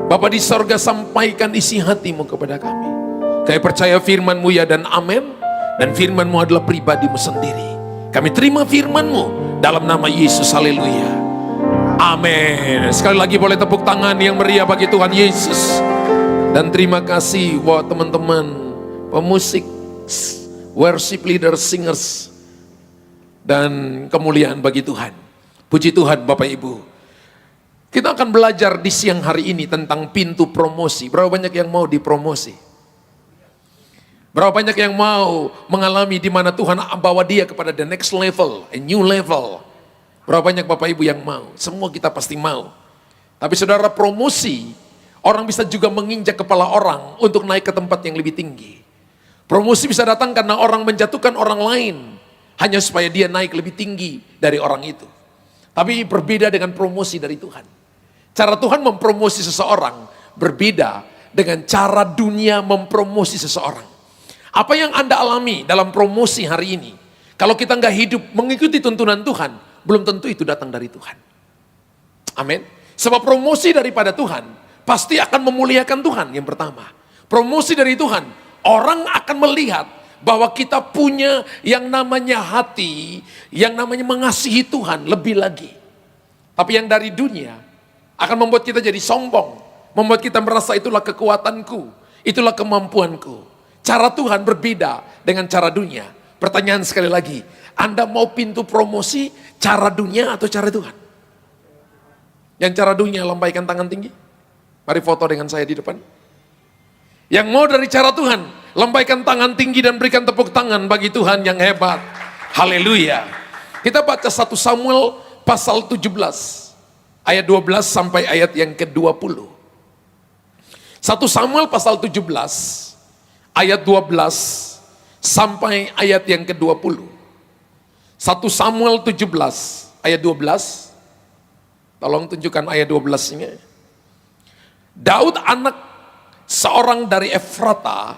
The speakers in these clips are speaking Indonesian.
Bapa di sorga, sampaikan isi hatimu kepada kami. Kami percaya firman-Mu ya dan amin. Dan firman-Mu adalah pribadi-Mu sendiri. Kami terima firman-Mu dalam nama Yesus, haleluya. Amin. Sekali lagi boleh tepuk tangan yang meriah bagi Tuhan Yesus. Dan terima kasih buat teman-teman pemusik, worship leader, singers. Dan kemuliaan bagi Tuhan. Puji Tuhan Bapak Ibu. Kita akan belajar di siang hari ini tentang pintu promosi. Berapa banyak yang mau dipromosi? Berapa banyak yang mau mengalami di mana Tuhan bawa dia kepada the next level, a new level? Berapa banyak Bapak Ibu yang mau? Semua kita pasti mau. Tapi saudara, promosi, orang bisa juga menginjak kepala orang untuk naik ke tempat yang lebih tinggi. Promosi bisa datang karena orang menjatuhkan orang lain, hanya supaya dia naik lebih tinggi dari orang itu. Tapi berbeda dengan promosi dari Tuhan. Cara Tuhan mempromosi seseorang berbeda dengan cara dunia mempromosi seseorang. Apa yang Anda alami dalam promosi hari ini, kalau kita nggak hidup mengikuti tuntunan Tuhan, belum tentu itu datang dari Tuhan. Amin. Sebab promosi daripada Tuhan pasti akan memuliakan Tuhan yang pertama. Promosi dari Tuhan, orang akan melihat bahwa kita punya yang namanya hati, yang namanya mengasihi Tuhan lebih lagi. Tapi yang dari dunia akan membuat kita jadi sombong, membuat kita merasa itulah kekuatanku, itulah kemampuanku. Cara Tuhan berbeda dengan cara dunia. Pertanyaan sekali lagi, Anda mau pintu promosi cara dunia atau cara Tuhan? Yang cara dunia, lambaikan tangan tinggi. Mari foto dengan saya di depan. Yang mau dari cara Tuhan, lambaikan tangan tinggi dan berikan tepuk tangan bagi Tuhan yang hebat. Haleluya. Kita baca 1 Samuel pasal 17. Ayat 12 sampai ayat yang ke-20. 1 Samuel pasal 17, ayat 12 sampai ayat yang ke-20. 1 Samuel 17, ayat 12. Tolong tunjukkan ayat 12-nya. Daud anak seorang dari Efrata,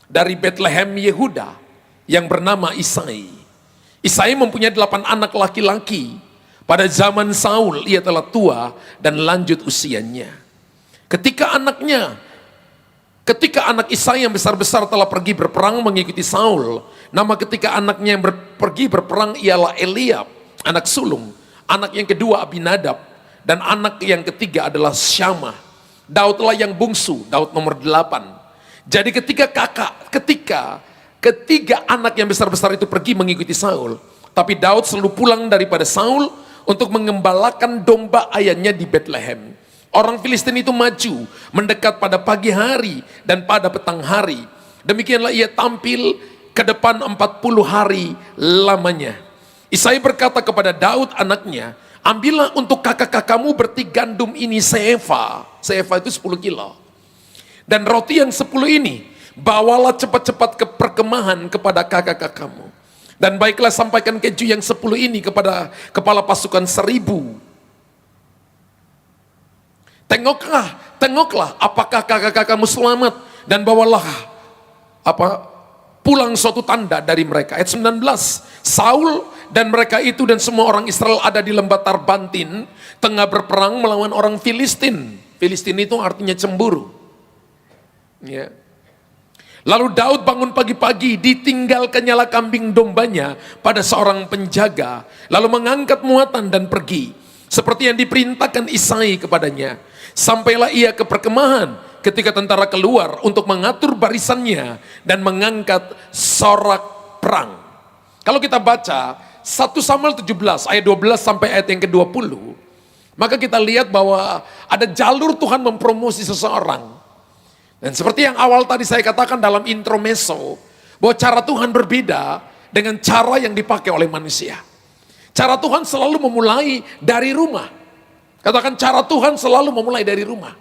dari Bethlehem Yehuda, yang bernama Isai. Isai mempunyai 8 anak laki-laki. Pada zaman Saul ia telah tua dan lanjut usianya. Ketika anak Isai yang besar-besar telah pergi berperang mengikuti Saul, nama ketika anaknya yang pergi berperang ialah Eliab, anak sulung. Anak yang kedua Abinadab, dan anak yang ketiga adalah Syama. Daudlah yang bungsu, Daud nomor 8. Jadi ketiga anak yang besar-besar itu pergi mengikuti Saul, tapi Daud selalu pulang daripada Saul untuk mengembalakan domba ayahnya di Bethlehem. Orang Filistin itu maju, mendekat pada pagi hari dan pada petang hari. Demikianlah ia tampil ke depan 40 hari lamanya. Isai berkata kepada Daud anaknya, ambillah untuk kakak-kakakmu berti gandum ini seefa. Seefa itu 10 kilo. Dan roti yang 10 ini, bawalah cepat-cepat ke perkemahan kepada kakak-kakakmu. Dan baiklah sampaikan keju yang 10 ini kepada kepala pasukan 1000. Tengoklah apakah kakak-kakakmu selamat, dan bawalah pulang suatu tanda dari mereka. Ayat 19, Saul dan mereka itu dan semua orang Israel ada di lembah Tarbantin, tengah berperang melawan orang Filistin. Filistin itu artinya cemburu. Ya. Lalu Daud bangun pagi-pagi, ditinggalkan nyala kambing dombanya pada seorang penjaga, lalu mengangkat muatan dan pergi, seperti yang diperintahkan Isai kepadanya. Sampailah ia ke perkemahan ketika tentara keluar untuk mengatur barisannya dan mengangkat sorak perang. Kalau kita baca 1 Samuel 17 ayat 12 sampai ayat yang ke-20, maka kita lihat bahwa ada jalur Tuhan mempromosi seseorang. Dan seperti yang awal tadi saya katakan dalam intermezzo, bahwa cara Tuhan berbeda dengan cara yang dipakai oleh manusia. Cara Tuhan selalu memulai dari rumah. Katakan, cara Tuhan selalu memulai dari rumah.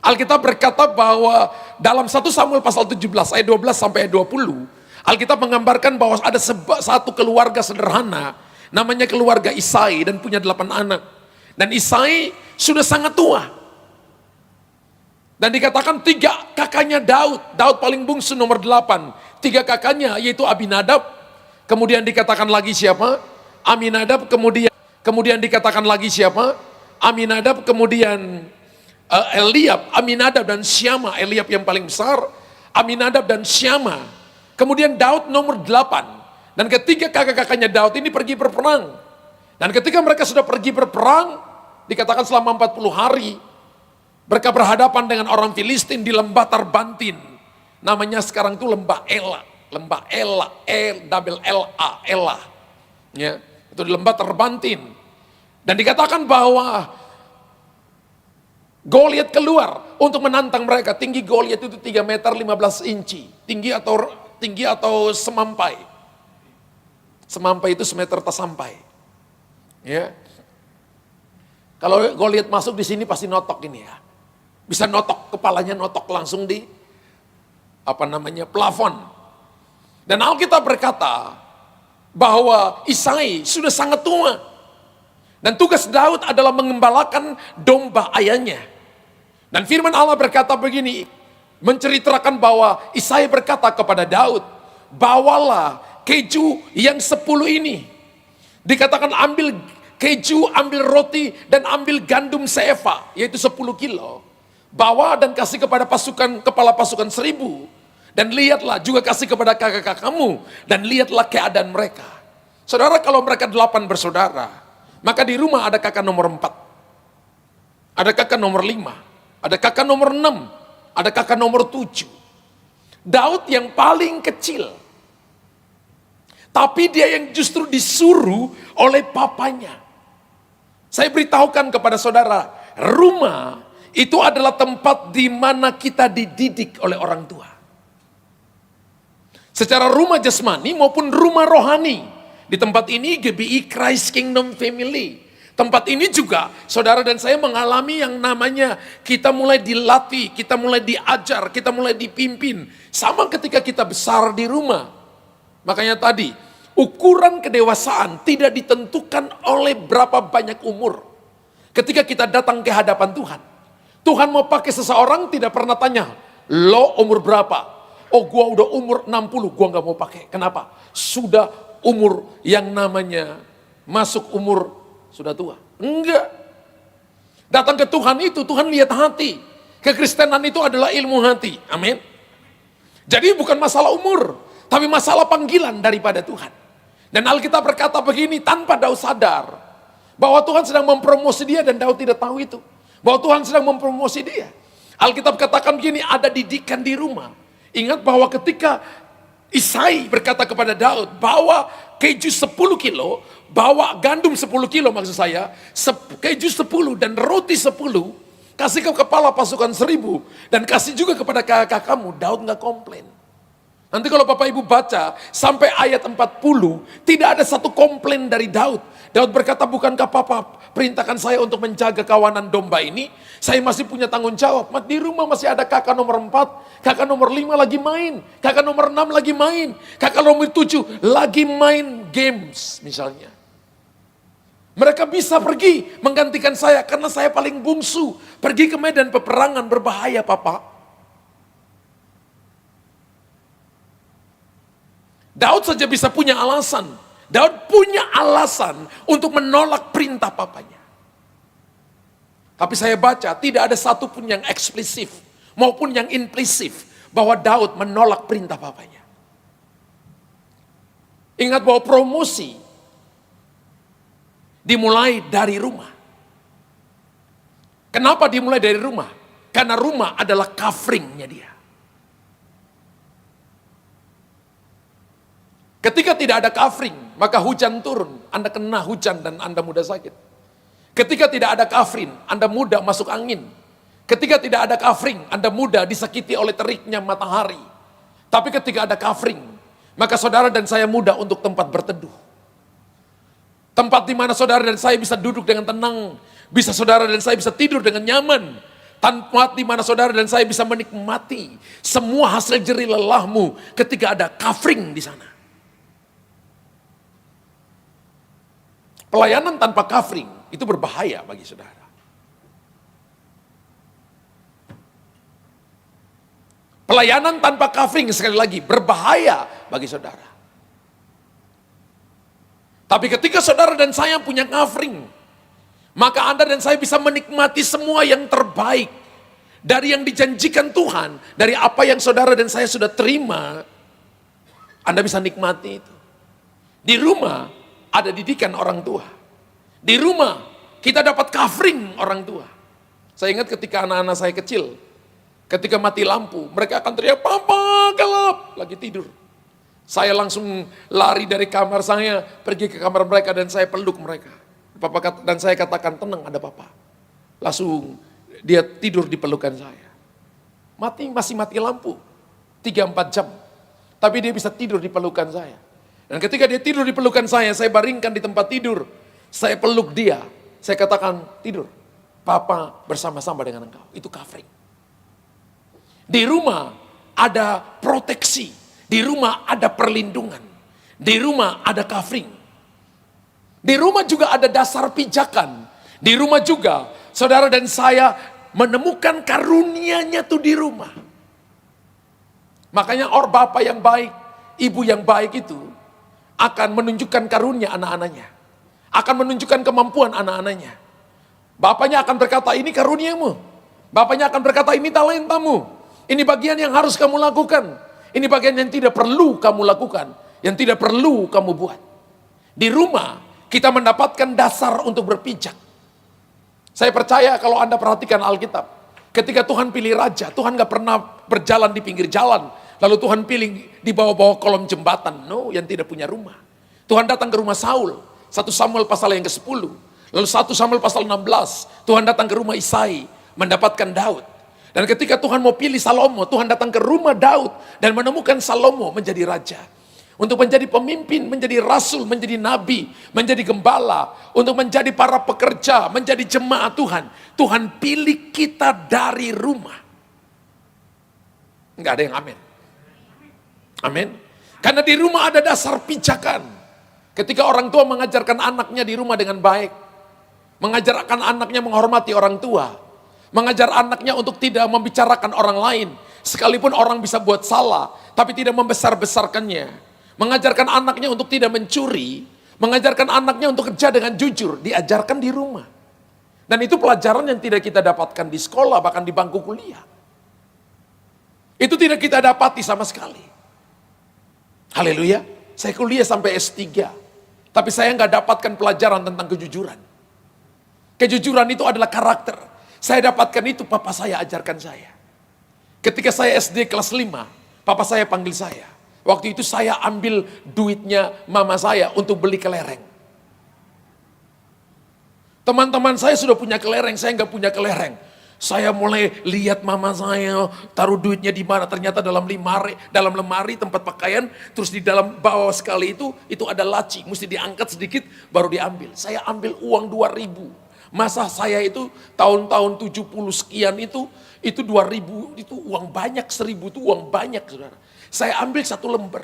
Alkitab berkata bahwa dalam 1 Samuel pasal 17 ayat 12 sampai ayat 20, Alkitab menggambarkan bahwa ada satu keluarga sederhana, namanya keluarga Isai, dan punya 8 anak. Dan Isai sudah sangat tua. Dan dikatakan 3 kakaknya Daud paling bungsu nomor 8. 3 kakaknya yaitu Abinadab, kemudian dikatakan lagi siapa? Aminadab, kemudian dikatakan lagi siapa? Aminadab, kemudian Eliab, Aminadab dan Syama. Eliab yang paling besar, Aminadab dan Syama. Kemudian Daud nomor 8. Dan ketiga kakak-kakaknya Daud ini pergi berperang. Dan ketika mereka sudah pergi berperang, dikatakan selama 40 hari, mereka berhadapan dengan orang Filistin di lembah Tarbantin. Namanya sekarang itu lembah Ela. Lembah Ela, double L-A, Ela. Ya, itu di lembah Tarbantin. Dan dikatakan bahwa Goliat keluar untuk menantang mereka. Tinggi Goliat itu 3 meter 15 inci. Tinggi atau semampai. Semampai itu semeter tak sampai. Ya. Kalau Goliat masuk di sini pasti notok ini ya. Bisa notok, kepalanya notok langsung di plafon. Dan Alkitab berkata bahwa Isai sudah sangat tua. Dan tugas Daud adalah mengembalakan domba ayahnya. Dan firman Allah berkata begini, menceritakan bahwa Isai berkata kepada Daud, bawalah keju yang 10 ini. Dikatakan ambil keju, ambil roti, dan ambil gandum seeva, yaitu 10 kilo. Bawa dan kasih kepada kepala pasukan 1000. Dan lihatlah juga kasih kepada kakak-kakakmu. Dan lihatlah keadaan mereka. Saudara, kalau mereka 8 bersaudara, maka di rumah ada kakak nomor 4. Ada kakak nomor 5. Ada kakak nomor 6. Ada kakak nomor 7. Daud yang paling kecil. Tapi dia yang justru disuruh oleh papanya. Saya beritahukan kepada saudara, rumah itu adalah tempat di mana kita dididik oleh orang tua. Secara rumah jasmani maupun rumah rohani. Di tempat ini GBI Christ Kingdom Family. Tempat ini juga saudara dan saya mengalami yang namanya kita mulai dilatih, kita mulai diajar, kita mulai dipimpin. Sama ketika kita besar di rumah. Makanya tadi, ukuran kedewasaan tidak ditentukan oleh berapa banyak umur. Ketika kita datang ke hadapan Tuhan. Tuhan mau pakai seseorang tidak pernah tanya, lo umur berapa? Oh gua udah umur 60, gua gak mau pakai. Kenapa? Sudah umur yang namanya masuk umur sudah tua. Enggak. Datang ke Tuhan itu, Tuhan lihat hati. Kekristenan itu adalah ilmu hati. Amin. Jadi bukan masalah umur, tapi masalah panggilan daripada Tuhan. Dan Alkitab berkata begini, tanpa Daud sadar, bahwa Tuhan sedang mempromosi dia dan Daud tidak tahu itu. Bahwa Tuhan sedang mempromosi dia. Alkitab katakan begini, ada didikan di rumah. Ingat bahwa ketika Isai berkata kepada Daud, bawa keju 10 kilo, bawa gandum 10 kilo maksud saya, keju 10 dan roti 10, kasih ke kepala pasukan 1000, dan kasih juga kepada kakak-kakakmu. Daud gak komplain. Nanti kalau Bapak Ibu baca sampai ayat 40, tidak ada satu komplain dari Daud. Daud berkata, bukankah Papa perintahkan saya untuk menjaga kawanan domba ini? Saya masih punya tanggung jawab. Di rumah masih ada kakak nomor 4, kakak nomor 5 lagi main, kakak nomor 6 lagi main, kakak nomor 7 lagi main games misalnya. Mereka bisa pergi menggantikan saya karena saya paling bungsu. Pergi ke medan peperangan berbahaya, Papa. Daud saja bisa punya alasan. Daud punya alasan untuk menolak perintah papanya. Tapi saya baca tidak ada satupun yang eksplisit maupun yang implisit bahwa Daud menolak perintah papanya. Ingat bahwa promosi dimulai dari rumah. Kenapa dimulai dari rumah? Karena rumah adalah coveringnya dia. Ketika tidak ada covering, maka hujan turun. Anda kena hujan dan Anda mudah sakit. Ketika tidak ada covering, Anda mudah masuk angin. Ketika tidak ada covering, Anda mudah disakiti oleh teriknya matahari. Tapi ketika ada covering, maka saudara dan saya mudah untuk tempat berteduh. Tempat di mana saudara dan saya bisa duduk dengan tenang. Bisa saudara dan saya bisa tidur dengan nyaman. Tempat di mana saudara dan saya bisa menikmati semua hasil jerih lelahmu ketika ada covering di sana. Pelayanan tanpa covering itu berbahaya bagi saudara. Pelayanan tanpa covering sekali lagi berbahaya bagi saudara. Tapi ketika saudara dan saya punya covering, maka Anda dan saya bisa menikmati semua yang terbaik dari yang dijanjikan Tuhan, dari apa yang saudara dan saya sudah terima, Anda bisa nikmati itu. Di rumah ada didikan orang tua. Di rumah kita dapat covering orang tua. Saya ingat ketika anak-anak saya kecil, ketika mati lampu, mereka akan teriak, "Papa, gelap!" Lagi tidur. Saya langsung lari dari kamar saya, pergi ke kamar mereka dan saya peluk mereka. Dan saya katakan, "Tenang, ada papa." Langsung dia tidur di pelukan saya. Masih mati lampu, 3-4 jam. Tapi dia bisa tidur di pelukan saya. Dan ketika dia tidur di pelukan saya baringkan di tempat tidur. Saya peluk dia, saya katakan, "Tidur, papa bersama-sama dengan engkau." Itu covering. Di rumah ada proteksi, di rumah ada perlindungan, di rumah ada covering. Di rumah juga ada dasar pijakan. Di rumah juga saudara dan saya menemukan karunia-Nya tuh di rumah. Makanya bapak yang baik, ibu yang baik itu akan menunjukkan karunia anak-anaknya. Akan menunjukkan kemampuan anak-anaknya. Bapaknya akan berkata, "Ini karuniamu." Bapaknya akan berkata, "Ini talentamu. Ini bagian yang harus kamu lakukan. Ini bagian yang tidak perlu kamu lakukan. Yang tidak perlu kamu buat." Di rumah kita mendapatkan dasar untuk berpijak. Saya percaya kalau Anda perhatikan Alkitab, ketika Tuhan pilih raja, Tuhan gak pernah berjalan di pinggir jalan, lalu Tuhan pilih di bawah-bawah kolom jembatan. No, yang tidak punya rumah. Tuhan datang ke rumah Saul, 1 Samuel pasal yang ke-10. Lalu 1 Samuel pasal 16, Tuhan datang ke rumah Isai, mendapatkan Daud. Dan ketika Tuhan mau pilih Salomo, Tuhan datang ke rumah Daud dan menemukan Salomo menjadi raja. Untuk menjadi pemimpin, menjadi rasul, menjadi nabi, menjadi gembala, untuk menjadi para pekerja, menjadi jemaat Tuhan. Tuhan pilih kita dari rumah. Enggak ada yang amin. Amin. Karena di rumah ada dasar pijakan. Ketika orang tua mengajarkan anaknya di rumah dengan baik, mengajarkan anaknya menghormati orang tua, mengajar anaknya untuk tidak membicarakan orang lain, sekalipun orang bisa buat salah, tapi tidak membesar-besarkannya. Mengajarkan anaknya untuk tidak mencuri, mengajarkan anaknya untuk kerja dengan jujur, diajarkan di rumah. Dan itu pelajaran yang tidak kita dapatkan di sekolah, bahkan di bangku kuliah. Itu tidak kita dapati sama sekali. Haleluya, saya kuliah sampai S3, tapi saya nggak dapatkan pelajaran tentang kejujuran. Kejujuran itu adalah karakter. Saya dapatkan itu, papa saya ajarkan saya. Ketika saya SD kelas 5, papa saya panggil saya. Waktu itu saya ambil duitnya mama saya untuk beli kelereng. Teman-teman saya sudah punya kelereng, saya nggak punya kelereng. Saya mulai lihat mama saya taruh duitnya di mana, ternyata dalam lemari tempat pakaian, terus di dalam bawah sekali itu ada laci, mesti diangkat sedikit baru diambil. Saya ambil uang 2.000. Masa saya itu tahun-tahun 70 sekian itu 2.000 itu uang banyak, 1.000 itu uang banyak, saudara. Saya ambil 1 lembar.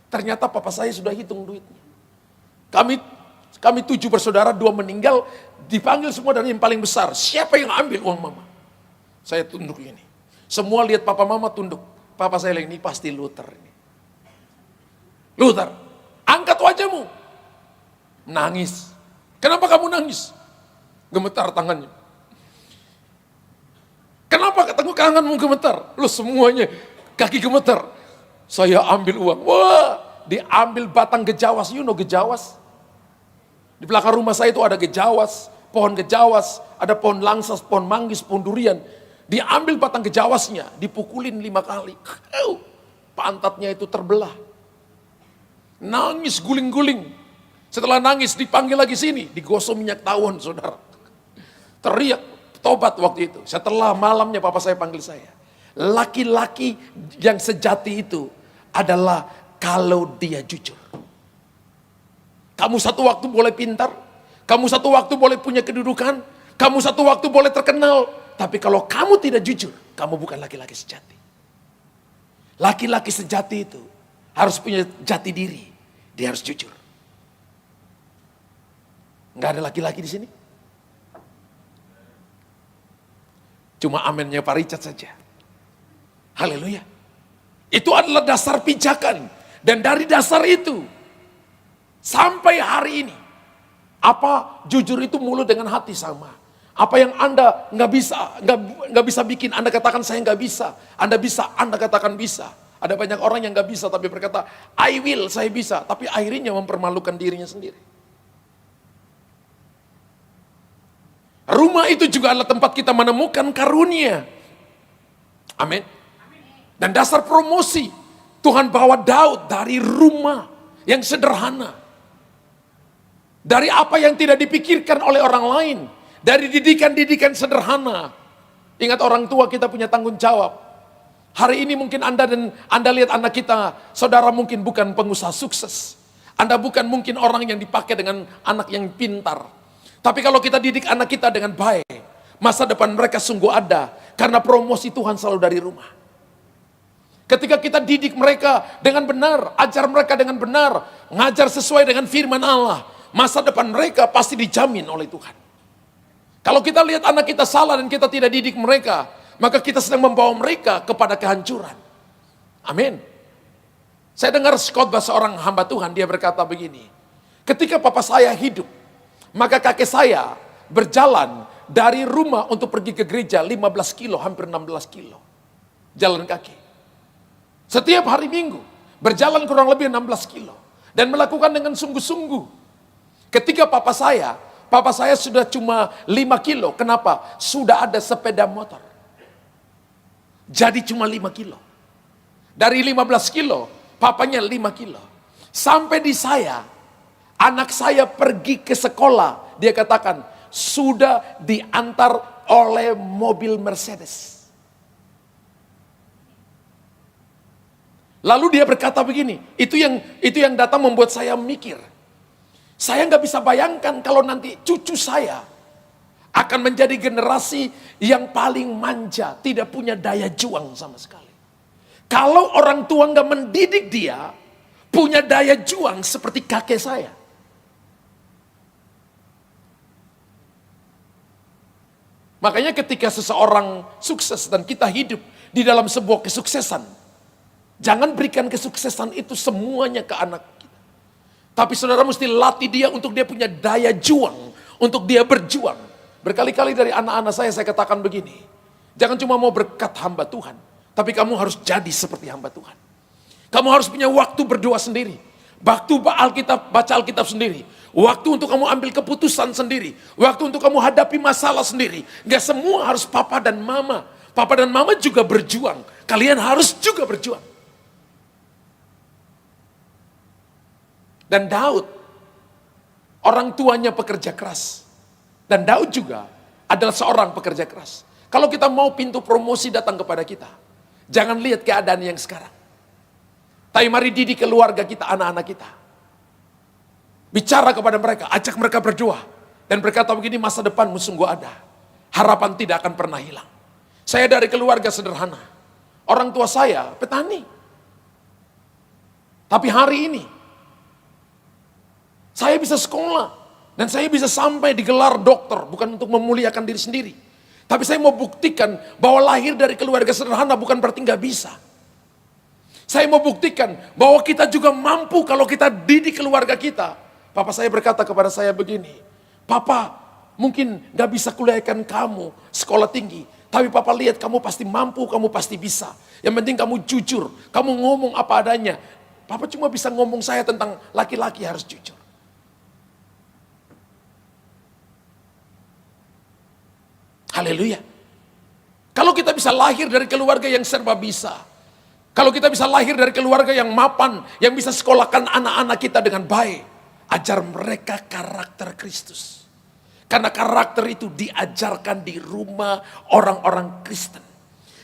Ternyata papa saya sudah hitung duitnya. Kami 7 bersaudara, 2 meninggal, dipanggil semua dari yang paling besar. Siapa yang ambil uang mama? Saya tunduk ini. Semua lihat papa mama tunduk. Papa saya ini pasti Luther ini. Luther, angkat wajahmu. Nangis. Kenapa kamu nangis? Gemetar tangannya. Kenapa tanganmu gemetar? Lu semuanya kaki gemetar. Saya ambil uang. Wah, diambil batang gejawas. You know gejawas? Di belakang rumah saya itu ada gejawas, pohon gejawas, ada pohon langsas, pohon manggis, pohon durian. Diambil batang gejawasnya, dipukulin 5 kali. Pantatnya itu terbelah. Nangis guling-guling. Setelah nangis dipanggil lagi sini, digosok minyak tawon, saudara. Teriak tobat waktu itu. Setelah malamnya papa saya panggil saya. Laki-laki yang sejati itu adalah kalau dia jujur. Kamu satu waktu boleh pintar, kamu satu waktu boleh punya kedudukan, kamu satu waktu boleh terkenal, tapi kalau kamu tidak jujur, kamu bukan laki-laki sejati. Laki-laki sejati itu harus punya jati diri, dia harus jujur. Enggak ada laki-laki di sini? Cuma amennya Pak Richard saja. Haleluya. Itu adalah dasar pijakan. Dan dari dasar itu, sampai hari ini, apa jujur itu mulut dengan hati sama. Apa yang Anda nggak bisa bikin, Anda katakan saya nggak bisa. Anda bisa, Anda katakan bisa. Ada banyak orang yang nggak bisa tapi berkata, I will, saya bisa. Tapi akhirnya mempermalukan dirinya sendiri. Rumah itu juga adalah tempat kita menemukan karunia. Amin. Dan dasar promosi, Tuhan bawa Daud dari rumah yang sederhana. Dari apa yang tidak dipikirkan oleh orang lain. Dari didikan-didikan sederhana. Ingat orang tua kita punya tanggung jawab. Hari ini mungkin Anda lihat anak kita, saudara mungkin bukan pengusaha sukses. Anda bukan mungkin orang yang dipakai dengan anak yang pintar. Tapi kalau kita didik anak kita dengan baik, masa depan mereka sungguh ada. Karena promosi Tuhan selalu dari rumah. Ketika kita didik mereka dengan benar, ajar mereka dengan benar, ngajar sesuai dengan firman Allah, masa depan mereka pasti dijamin oleh Tuhan. Kalau kita lihat anak kita salah dan kita tidak didik mereka, maka kita sedang membawa mereka kepada kehancuran. Amin. Saya dengar khotbah seorang hamba Tuhan, dia berkata begini, ketika papa saya hidup, maka kakek saya berjalan dari rumah untuk pergi ke gereja 15 kilo, hampir 16 kilo. Jalan kaki. Setiap hari Minggu, berjalan kurang lebih 16 kilo. Dan melakukan dengan sungguh-sungguh. Ketika papa saya sudah cuma 5 kilo. Kenapa? Sudah ada sepeda motor. Jadi cuma 5 kilo. Dari 15 kilo, papanya 5 kilo. Sampai di saya, anak saya pergi ke sekolah. Dia katakan, sudah diantar oleh mobil Mercedes. Lalu dia berkata begini, itu yang datang membuat saya mikir. Saya nggak bisa bayangkan kalau nanti cucu saya akan menjadi generasi yang paling manja, tidak punya daya juang sama sekali. Kalau orang tua nggak mendidik dia, punya daya juang seperti kakek saya. Makanya ketika seseorang sukses dan kita hidup di dalam sebuah kesuksesan, jangan berikan kesuksesan itu semuanya ke anak kita. Tapi saudara mesti latih dia untuk dia punya daya juang, untuk dia berjuang. Berkali-kali dari anak-anak saya katakan begini, jangan cuma mau berkat hamba Tuhan, tapi kamu harus jadi seperti hamba Tuhan. Kamu harus punya waktu berdoa sendiri, waktu baca Alkitab sendiri, waktu untuk kamu ambil keputusan sendiri, waktu untuk kamu hadapi masalah sendiri. Gak semua harus papa dan mama. Papa dan mama juga berjuang, kalian harus juga berjuang. Dan Daud, orang tuanya pekerja keras. Dan Daud juga adalah seorang pekerja keras. Kalau kita mau pintu promosi datang kepada kita, jangan lihat keadaan yang sekarang. Tapi mari didik keluarga kita, anak-anak kita. Bicara kepada mereka, ajak mereka berdoa. Dan berkata begini, masa depanmu sungguh ada. Harapan tidak akan pernah hilang. Saya dari keluarga sederhana. Orang tua saya petani. Tapi hari ini, saya bisa sekolah dan saya bisa sampai di gelar dokter, bukan untuk memuliakan diri sendiri. Tapi saya mau buktikan bahwa lahir dari keluarga sederhana bukan berarti nggak bisa. Saya mau buktikan bahwa kita juga mampu kalau kita didik keluarga kita. Papa saya berkata kepada saya begini, Papa mungkin nggak bisa kuliahkan kamu sekolah tinggi, tapi Papa lihat kamu pasti mampu, kamu pasti bisa. Yang penting kamu jujur, kamu ngomong apa adanya. Papa cuma bisa ngomong saya tentang laki-laki harus jujur. Haleluya. Kalau kita bisa lahir dari keluarga yang serba bisa. Kalau kita bisa lahir dari keluarga yang mapan, yang bisa sekolahkan anak-anak kita dengan baik. Ajar mereka karakter Kristus. Karena karakter itu diajarkan di rumah orang-orang Kristen.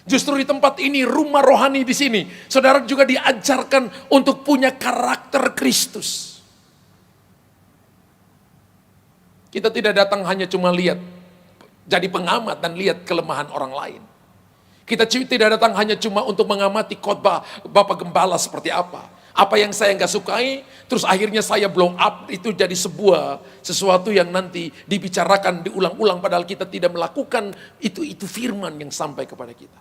Justru di tempat ini, rumah rohani di sini, saudara juga diajarkan untuk punya karakter Kristus. Kita tidak datang hanya cuma lihat, jadi pengamat dan lihat kelemahan orang lain. Kita tidak datang hanya cuma untuk mengamati khotbah Bapak Gembala seperti apa. Apa yang saya nggak sukai, terus akhirnya saya blow up, itu jadi sesuatu yang nanti dibicarakan, diulang-ulang, padahal kita tidak melakukan itu firman yang sampai kepada kita.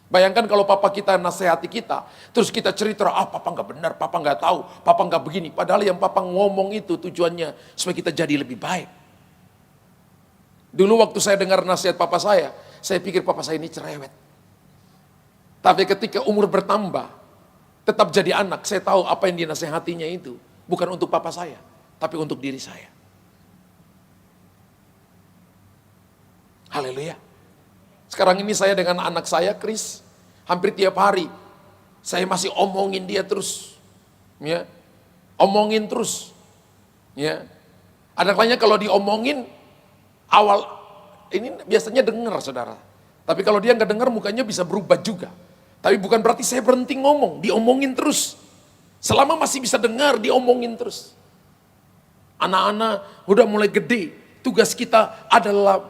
Bayangkan kalau papa kita nasihati kita, terus kita cerita, papa nggak benar, papa nggak tahu, papa nggak begini. Padahal yang papa ngomong itu tujuannya supaya kita jadi lebih baik. Dulu waktu saya dengar nasihat papa saya pikir papa saya ini cerewet. Tapi ketika umur bertambah, tetap jadi anak, saya tahu apa yang dinasehatinya itu bukan untuk papa saya, tapi untuk diri saya. Haleluya. Sekarang ini saya dengan anak saya, Chris, hampir tiap hari saya masih omongin dia terus. Ya. Omongin terus. Ya. Anak-anaknya kalau diomongin, awal ini biasanya dengar saudara. Tapi kalau dia nggak dengar mukanya bisa berubah juga. Tapi bukan berarti saya berhenti ngomong, diomongin terus. Selama masih bisa dengar, diomongin terus. Anak-anak udah mulai gede, tugas kita adalah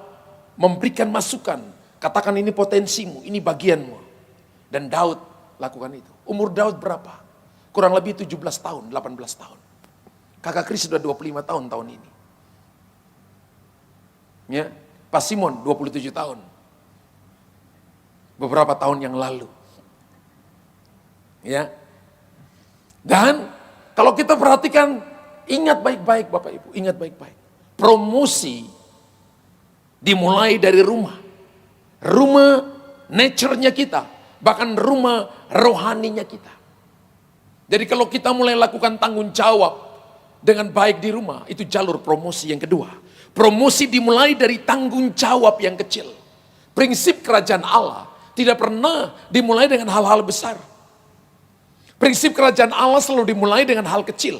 memberikan masukan. Katakan ini potensimu, ini bagianmu. Dan Daud lakukan itu. Umur Daud berapa? Kurang lebih 17 tahun, 18 tahun. Kakak Kris sudah 25 tahun ini. Ya, Pak Simon 27 tahun. Beberapa tahun yang lalu. Ya. Dan kalau kita perhatikan, ingat baik-baik Bapak Ibu, ingat baik-baik. Promosi dimulai dari rumah. Rumah nature-nya kita, bahkan rumah rohaninya kita. Jadi kalau kita mulai lakukan tanggung jawab dengan baik di rumah, itu jalur promosi yang kedua. Promosi dimulai dari tanggung jawab yang kecil. Prinsip kerajaan Allah tidak pernah dimulai dengan hal-hal besar. Prinsip kerajaan Allah selalu dimulai dengan hal kecil.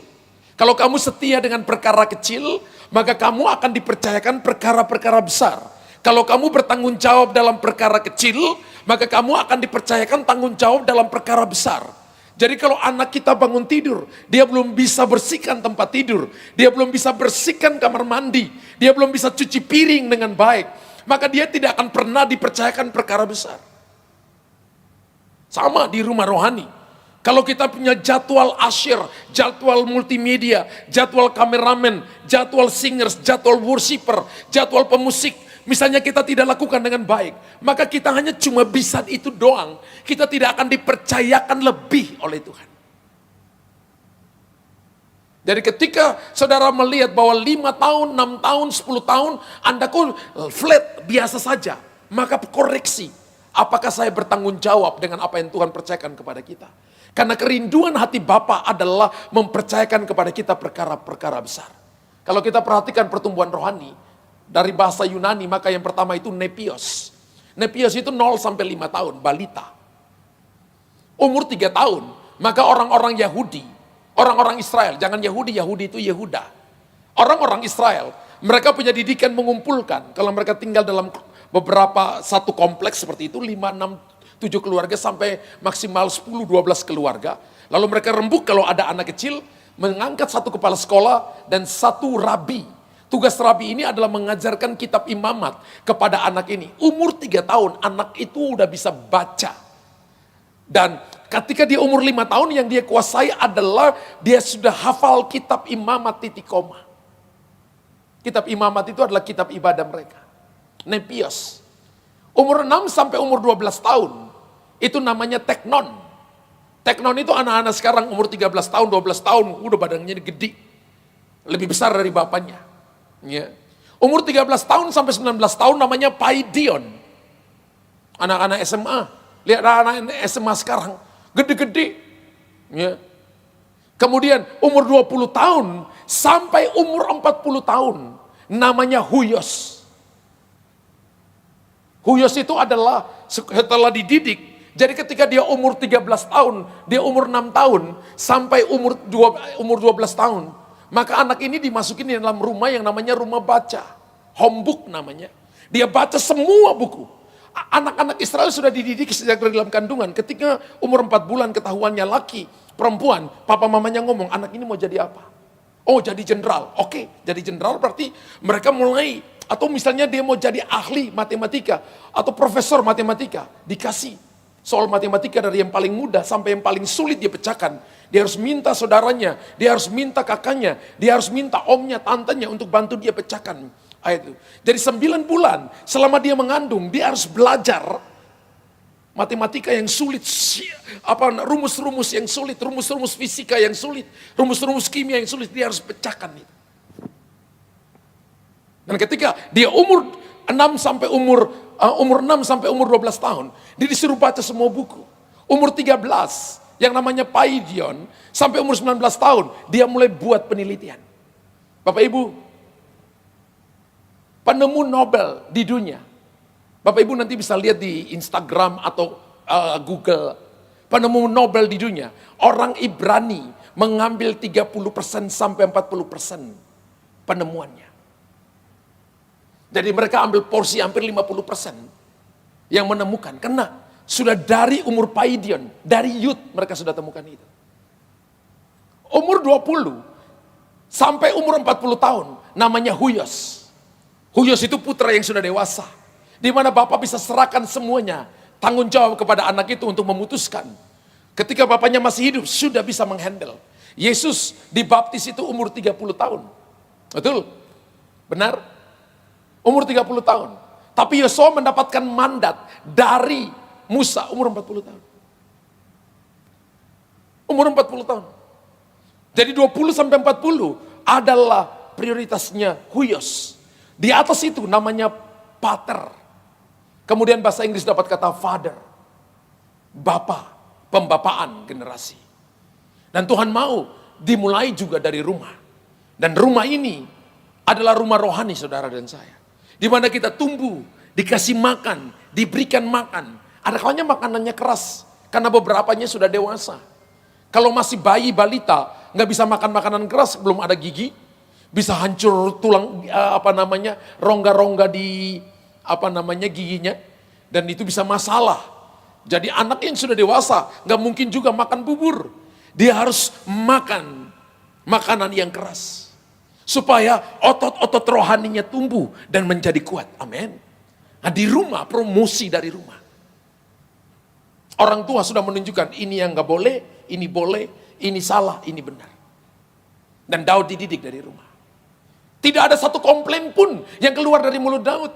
Kalau kamu setia dengan perkara kecil, maka kamu akan dipercayakan perkara-perkara besar. Kalau kamu bertanggung jawab dalam perkara kecil, maka kamu akan dipercayakan tanggung jawab dalam perkara besar. Jadi kalau anak kita bangun tidur, dia belum bisa bersihkan tempat tidur, dia belum bisa bersihkan kamar mandi, dia belum bisa cuci piring dengan baik, maka dia tidak akan pernah dipercayakan perkara besar. Sama di rumah rohani. Kalau kita punya jadwal asyir, jadwal multimedia, jadwal kameramen, jadwal singers, jadwal worshiper, jadwal pemusik, misalnya kita tidak lakukan dengan baik, maka kita hanya cuma bisa itu doang. Kita tidak akan dipercayakan lebih oleh Tuhan. Jadi ketika saudara melihat bahwa 5 tahun, 6 tahun, 10 tahun, Anda kok flat, biasa saja. Maka koreksi, apakah saya bertanggung jawab dengan apa yang Tuhan percayakan kepada kita. Karena kerinduan hati Bapa adalah mempercayakan kepada kita perkara-perkara besar. Kalau kita perhatikan pertumbuhan rohani, dari bahasa Yunani, maka yang pertama itu nepios. Nepios itu 0 sampai 5 tahun, balita. Umur 3 tahun, maka orang-orang Yahudi, orang-orang Israel, jangan Yahudi, Yahudi itu Yehuda. Orang-orang Israel, mereka punya didikan mengumpulkan, kalau mereka tinggal dalam beberapa satu kompleks seperti itu, 5, 6, 7 keluarga sampai maksimal 10, 12 keluarga. Lalu mereka rembuk kalau ada anak kecil, mengangkat satu kepala sekolah dan satu rabi. Tugas rabi ini adalah mengajarkan kitab imamat kepada anak ini. Umur 3 tahun, anak itu udah bisa baca. Dan ketika dia umur 5 tahun yang dia kuasai adalah dia sudah hafal kitab imamat titik koma. Kitab imamat itu adalah kitab ibadah mereka. Nepios. Umur 6 sampai umur 12 tahun, itu namanya teknon. Teknon itu anak-anak sekarang umur 13 tahun, 12 tahun, udah badannya gede. Lebih besar dari bapaknya. Ya. Umur 13 tahun sampai 19 tahun namanya paidion. Anak-anak SMA. Lihat anak-anak SMA sekarang, gede-gede. Ya. Kemudian umur 20 tahun sampai umur 40 tahun namanya huyos. Huyos itu adalah setelah dididik. Jadi ketika dia umur 13 tahun, dia umur 6 tahun, sampai umur 12 tahun. Maka anak ini dimasukin di dalam rumah yang namanya rumah baca. Homebook namanya. Dia baca semua buku. Anak-anak Israel sudah dididik sejak dari dalam kandungan. Ketika umur 4 bulan ketahuannya laki, perempuan, papa mamanya ngomong, anak ini mau jadi apa? Oh jadi jenderal. Oke, jadi jenderal berarti mereka mulai, atau misalnya dia mau jadi ahli matematika, atau profesor matematika, dikasih soal matematika dari yang paling mudah sampai yang paling sulit dia pecahkan. Dia harus minta saudaranya, dia harus minta kakaknya, dia harus minta omnya, tantenya untuk bantu dia pecahkan ayat itu. Jadi 9 bulan selama dia mengandung, dia harus belajar matematika yang sulit, rumus-rumus yang sulit, rumus-rumus fisika yang sulit, rumus-rumus kimia yang sulit, dia harus pecahkan itu. Dan ketika dia umur 6 sampai umur 6 sampai umur 12 tahun, dia disuruh baca semua buku. Umur 13, yang namanya Paidion, sampai umur 19 tahun, dia mulai buat penelitian. Bapak Ibu, penemu Nobel di dunia. Bapak Ibu nanti bisa lihat di Instagram atau Google. Penemu Nobel di dunia, orang Ibrani mengambil 30% sampai 40% penemuannya. Jadi mereka ambil porsi hampir 50% yang menemukan. Karena sudah dari umur Paidion, dari youth mereka sudah temukan itu. Umur 20 sampai umur 40 tahun namanya Huyos. Huyos itu putra yang sudah dewasa. Di mana Bapak bisa serahkan semuanya, tanggung jawab kepada anak itu untuk memutuskan. Ketika bapaknya masih hidup, sudah bisa menghandle. Yesus dibaptis itu umur 30 tahun. Betul? Benar? Umur 30 tahun. Tapi Yosua mendapatkan mandat dari Musa umur 40 tahun. Umur 40 tahun. Jadi 20 sampai 40 adalah prioritasnya Huyos. Di atas itu namanya pater. Kemudian bahasa Inggris dapat kata father. Bapa, pembapaan generasi. Dan Tuhan mau dimulai juga dari rumah. Dan rumah ini adalah rumah rohani saudara dan saya. Di mana kita tumbuh, dikasih makan, diberikan makan. Ada kalanya makanannya keras, karena beberapanya sudah dewasa. Kalau masih bayi balita, nggak bisa makan makanan keras, belum ada gigi, bisa hancur tulang, rongga-rongga di giginya, dan itu bisa masalah. Jadi anak yang sudah dewasa, nggak mungkin juga makan bubur. Dia harus makan makanan yang keras. Supaya otot-otot rohaninya tumbuh dan menjadi kuat. Amin. Nah, di rumah, promosi dari rumah. Orang tua sudah menunjukkan ini yang gak boleh, ini salah, ini benar. Dan Daud dididik dari rumah. Tidak ada satu komplain pun yang keluar dari mulut Daud.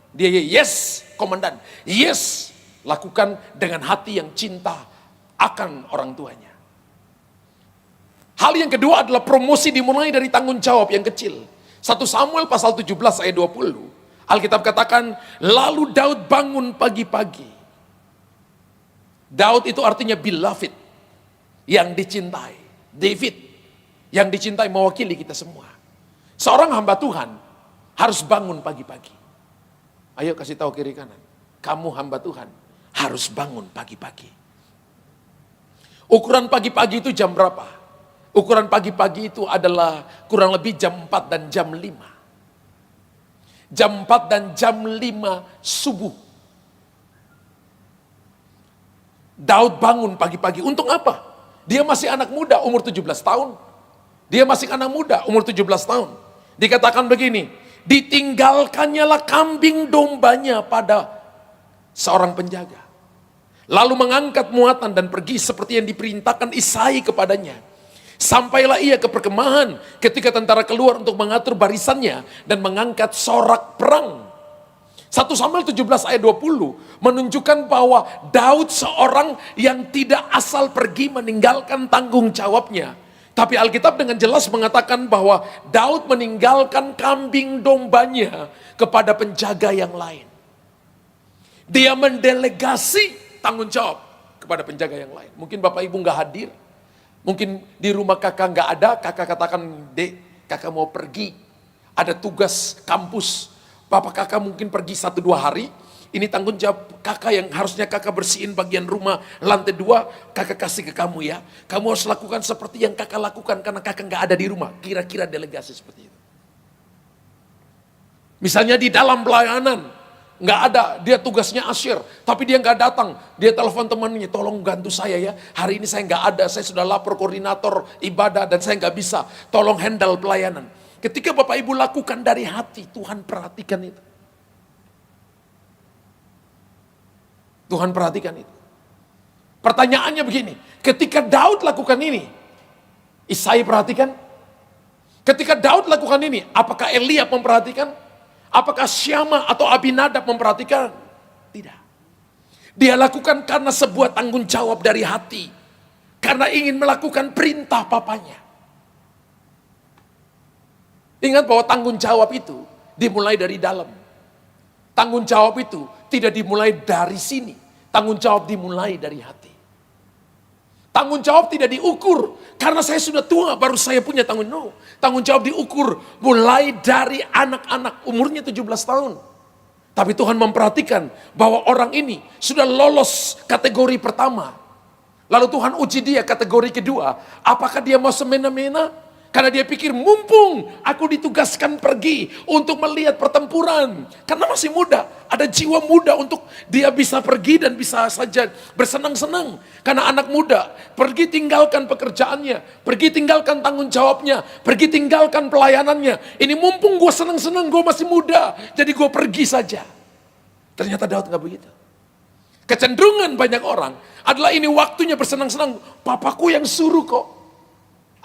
Dia yes, komandan. Yes, lakukan dengan hati yang cinta akan orang tuanya. Hal yang kedua adalah promosi dimulai dari tanggung jawab yang kecil. 1 Samuel pasal 17 ayat 20. Alkitab katakan, lalu Daud bangun pagi-pagi. Daud itu artinya beloved, yang dicintai. David, yang dicintai mewakili kita semua. Seorang hamba Tuhan harus bangun pagi-pagi. Ayo kasih tahu kiri kanan. Kamu hamba Tuhan harus bangun pagi-pagi. Ukuran pagi-pagi itu jam berapa? Ukuran pagi-pagi itu adalah kurang lebih jam 4 dan jam 5. Jam 4 dan jam 5 subuh. Daud bangun pagi-pagi. Untuk apa? Dia masih anak muda, umur 17 tahun. Dia masih anak muda, umur 17 tahun. Dikatakan begini, ditinggalkannya lah kambing dombanya pada seorang penjaga. Lalu mengangkat muatan dan pergi seperti yang diperintahkan Isai kepadanya. Sampailah ia ke perkemahan ketika tentara keluar untuk mengatur barisannya dan mengangkat sorak perang. 1 Samuel 17 ayat 20 menunjukkan bahwa Daud seorang yang tidak asal pergi meninggalkan tanggung jawabnya. Tapi Alkitab dengan jelas mengatakan bahwa Daud meninggalkan kambing dombanya kepada penjaga yang lain. Dia mendelegasi tanggung jawab kepada penjaga yang lain. Mungkin Bapak Ibu nggak hadir. Mungkin di rumah kakak nggak ada, kakak katakan, Dek, kakak mau pergi. Ada tugas kampus. Bapak kakak mungkin pergi 1-2 hari. Ini tanggung jawab kakak yang harusnya kakak bersihin bagian rumah lantai 2, kakak kasih ke kamu ya. Kamu harus lakukan seperti yang kakak lakukan karena kakak nggak ada di rumah. Kira-kira delegasi seperti itu. Misalnya di dalam pelayanan, nggak ada, dia tugasnya asyir, tapi dia nggak datang. Dia telepon temannya, tolong bantu saya ya. Hari ini saya nggak ada, saya sudah lapor koordinator ibadah dan saya nggak bisa. Tolong handle pelayanan. Ketika Bapak Ibu lakukan dari hati, Tuhan perhatikan itu. Tuhan perhatikan itu. Pertanyaannya begini, ketika Daud lakukan ini, Isai perhatikan? Ketika Daud lakukan ini, apakah Eliab memperhatikan? Apakah Syama atau Abinadab memperhatikan? Tidak. Dia lakukan karena sebuah tanggung jawab dari hati. Karena ingin melakukan perintah papanya. Ingat bahwa tanggung jawab itu dimulai dari dalam. Tanggung jawab itu tidak dimulai dari sini. Tanggung jawab dimulai dari hati. Tanggung jawab tidak diukur. Karena saya sudah tua baru saya punya tanggung jawab. Tanggung jawab diukur mulai dari anak-anak umurnya 17 tahun. Tapi Tuhan memperhatikan bahwa orang ini sudah lolos kategori pertama. Lalu Tuhan uji dia kategori kedua. Apakah dia mau semena-mena? Karena dia pikir mumpung aku ditugaskan pergi untuk melihat pertempuran. Karena masih muda, ada jiwa muda untuk dia bisa pergi dan bisa saja bersenang-senang. Karena anak muda, pergi tinggalkan pekerjaannya, pergi tinggalkan tanggung jawabnya, pergi tinggalkan pelayanannya. Ini mumpung gue senang-senang, gue masih muda, jadi gue pergi saja. Ternyata Daud gak begitu. Kecenderungan banyak orang adalah ini waktunya bersenang-senang. Papaku yang suruh kok.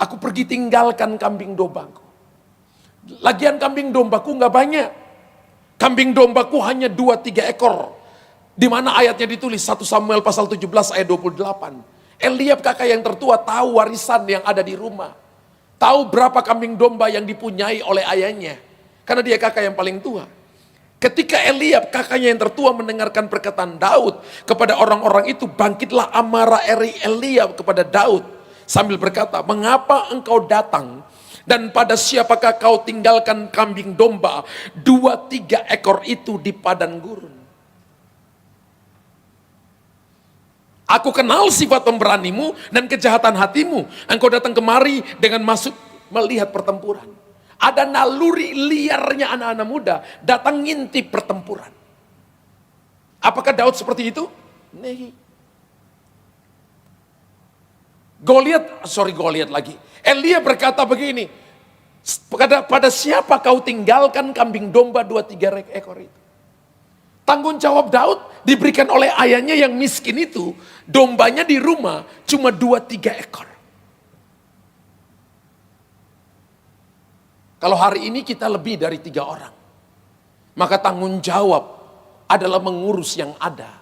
Aku pergi tinggalkan kambing dombaku. Lagian kambing dombaku gak banyak. Kambing dombaku hanya 2-3 ekor. Di mana ayatnya ditulis 1 Samuel pasal 17 ayat 28. Eliab kakak yang tertua tahu warisan yang ada di rumah. Tahu berapa kambing domba yang dipunyai oleh ayahnya. Karena dia kakak yang paling tua. Ketika Eliab kakaknya yang tertua mendengarkan perkataan Daud kepada orang-orang itu, bangkitlah amarah Eliab kepada Daud. Sambil berkata, mengapa engkau datang dan pada siapakah kau tinggalkan kambing domba 2-3 ekor itu di padang gurun. Aku kenal sifat pemberanimu dan kejahatan hatimu. Engkau datang kemari dengan masuk melihat pertempuran. Ada naluri liarnya anak-anak muda datang ngintip pertempuran. Apakah Daud seperti itu? Nih. Goliat lagi. Elia berkata begini, pada siapa kau tinggalkan kambing domba 2-3 ekor itu? Tanggung jawab Daud diberikan oleh ayahnya yang miskin itu, dombanya di rumah cuma 2-3 ekor. Kalau hari ini kita lebih dari 3 orang, maka tanggung jawab adalah mengurus yang ada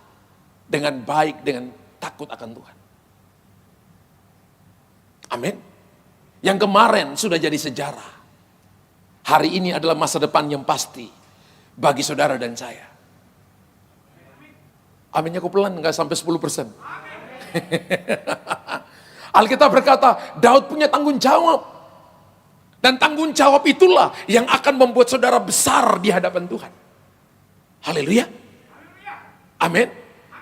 dengan baik, dengan takut akan Tuhan. Amin. Yang kemarin sudah jadi sejarah. Hari ini adalah masa depan yang pasti bagi saudara dan saya. Aminnya kok pelan, nggak sampai 10%. Alkitab berkata, Daud punya tanggung jawab. Dan tanggung jawab itulah yang akan membuat saudara besar di hadapan Tuhan. Haleluya. Amin.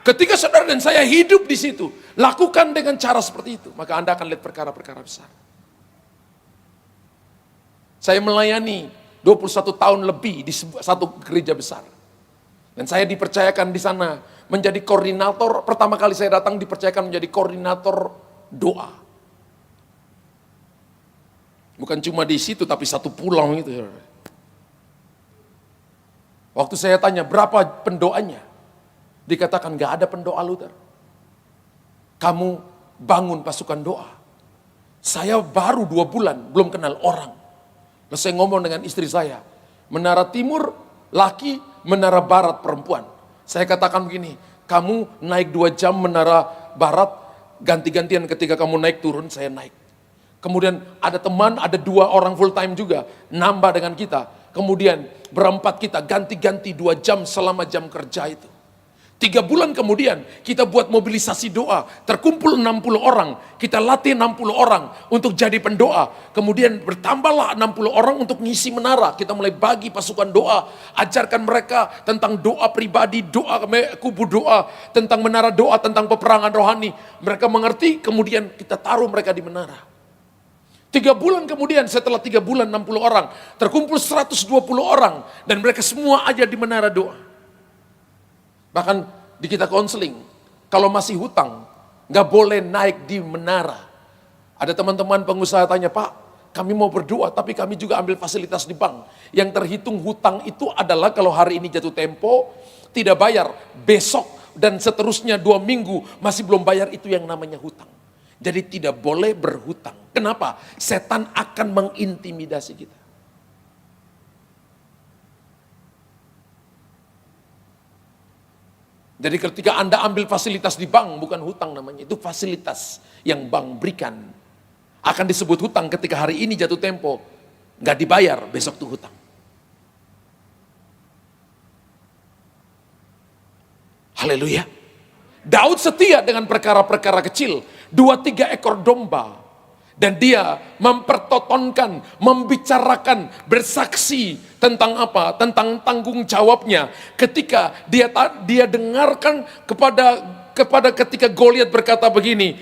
Ketika saudara dan saya hidup di situ, lakukan dengan cara seperti itu, maka Anda akan lihat perkara-perkara besar. Saya melayani 21 tahun lebih di satu gereja besar. Dan saya dipercayakan di sana menjadi koordinator, pertama kali saya datang dipercayakan menjadi koordinator doa. Bukan cuma di situ, tapi satu pulau itu. Waktu saya tanya, berapa pendoanya? Dikatakan gak ada pendoa Luther. Kamu bangun pasukan doa. Saya baru 2 bulan, belum kenal orang. Lalu saya ngomong dengan istri saya, menara timur laki, menara barat perempuan. Saya katakan begini, kamu naik 2 jam menara barat, ganti-gantian ketika kamu naik turun, saya naik. Kemudian ada teman, ada 2 orang full time juga, nambah dengan kita. Kemudian berempat kita ganti-ganti 2 jam selama jam kerja itu. 3 bulan kemudian kita buat mobilisasi doa, terkumpul 60 orang, kita latih 60 orang untuk jadi pendoa, kemudian bertambahlah 60 orang untuk ngisi menara, kita mulai bagi pasukan doa, ajarkan mereka tentang doa pribadi, doa kubu doa, tentang menara doa, tentang peperangan rohani, mereka mengerti, kemudian kita taruh mereka di menara. 3 bulan kemudian setelah 3 bulan 60 orang, terkumpul 120 orang, dan mereka semua aja di menara doa. Bahkan di kita konseling, kalau masih hutang, gak boleh naik di menara. Ada teman-teman pengusaha tanya, Pak, kami mau berdoa, tapi kami juga ambil fasilitas di bank. Yang terhitung hutang itu adalah kalau hari ini jatuh tempo, tidak bayar, besok dan seterusnya 2 minggu masih belum bayar, itu yang namanya hutang. Jadi tidak boleh berhutang. Kenapa? Setan akan mengintimidasi kita. Jadi ketika Anda ambil fasilitas di bank, bukan hutang namanya, itu fasilitas yang bank berikan. Akan disebut hutang ketika hari ini jatuh tempo, nggak dibayar, besok tuh hutang. Haleluya. Daud setia dengan perkara-perkara kecil. 2-3 ekor domba. Dan dia mempertontonkan, membicarakan, bersaksi tentang apa? Tentang tanggung jawabnya. Ketika dia dengarkan kepada ketika Goliat berkata begini.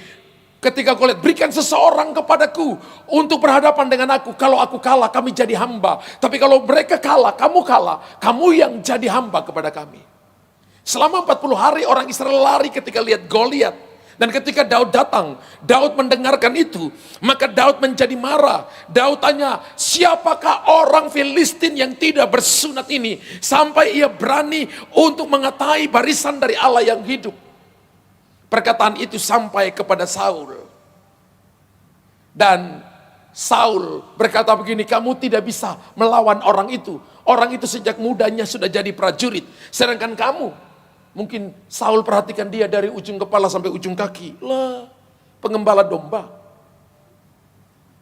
Ketika Goliat, berikan seseorang kepadaku untuk berhadapan dengan aku. Kalau aku kalah, kami jadi hamba. Tapi kalau mereka kalah, kamu yang jadi hamba kepada kami. Selama 40 hari orang Israel lari ketika lihat Goliat. Dan ketika Daud datang, Daud mendengarkan itu, maka Daud menjadi marah. Daud tanya, siapakah orang Filistin yang tidak bersunat ini, sampai ia berani untuk mengatai barisan dari Allah yang hidup. Perkataan itu sampai kepada Saul. Dan Saul berkata begini, kamu tidak bisa melawan orang itu. Orang itu sejak mudanya sudah jadi prajurit. Sedangkan kamu, mungkin Saul perhatikan dia dari ujung kepala sampai ujung kaki. Lah, pengembala domba.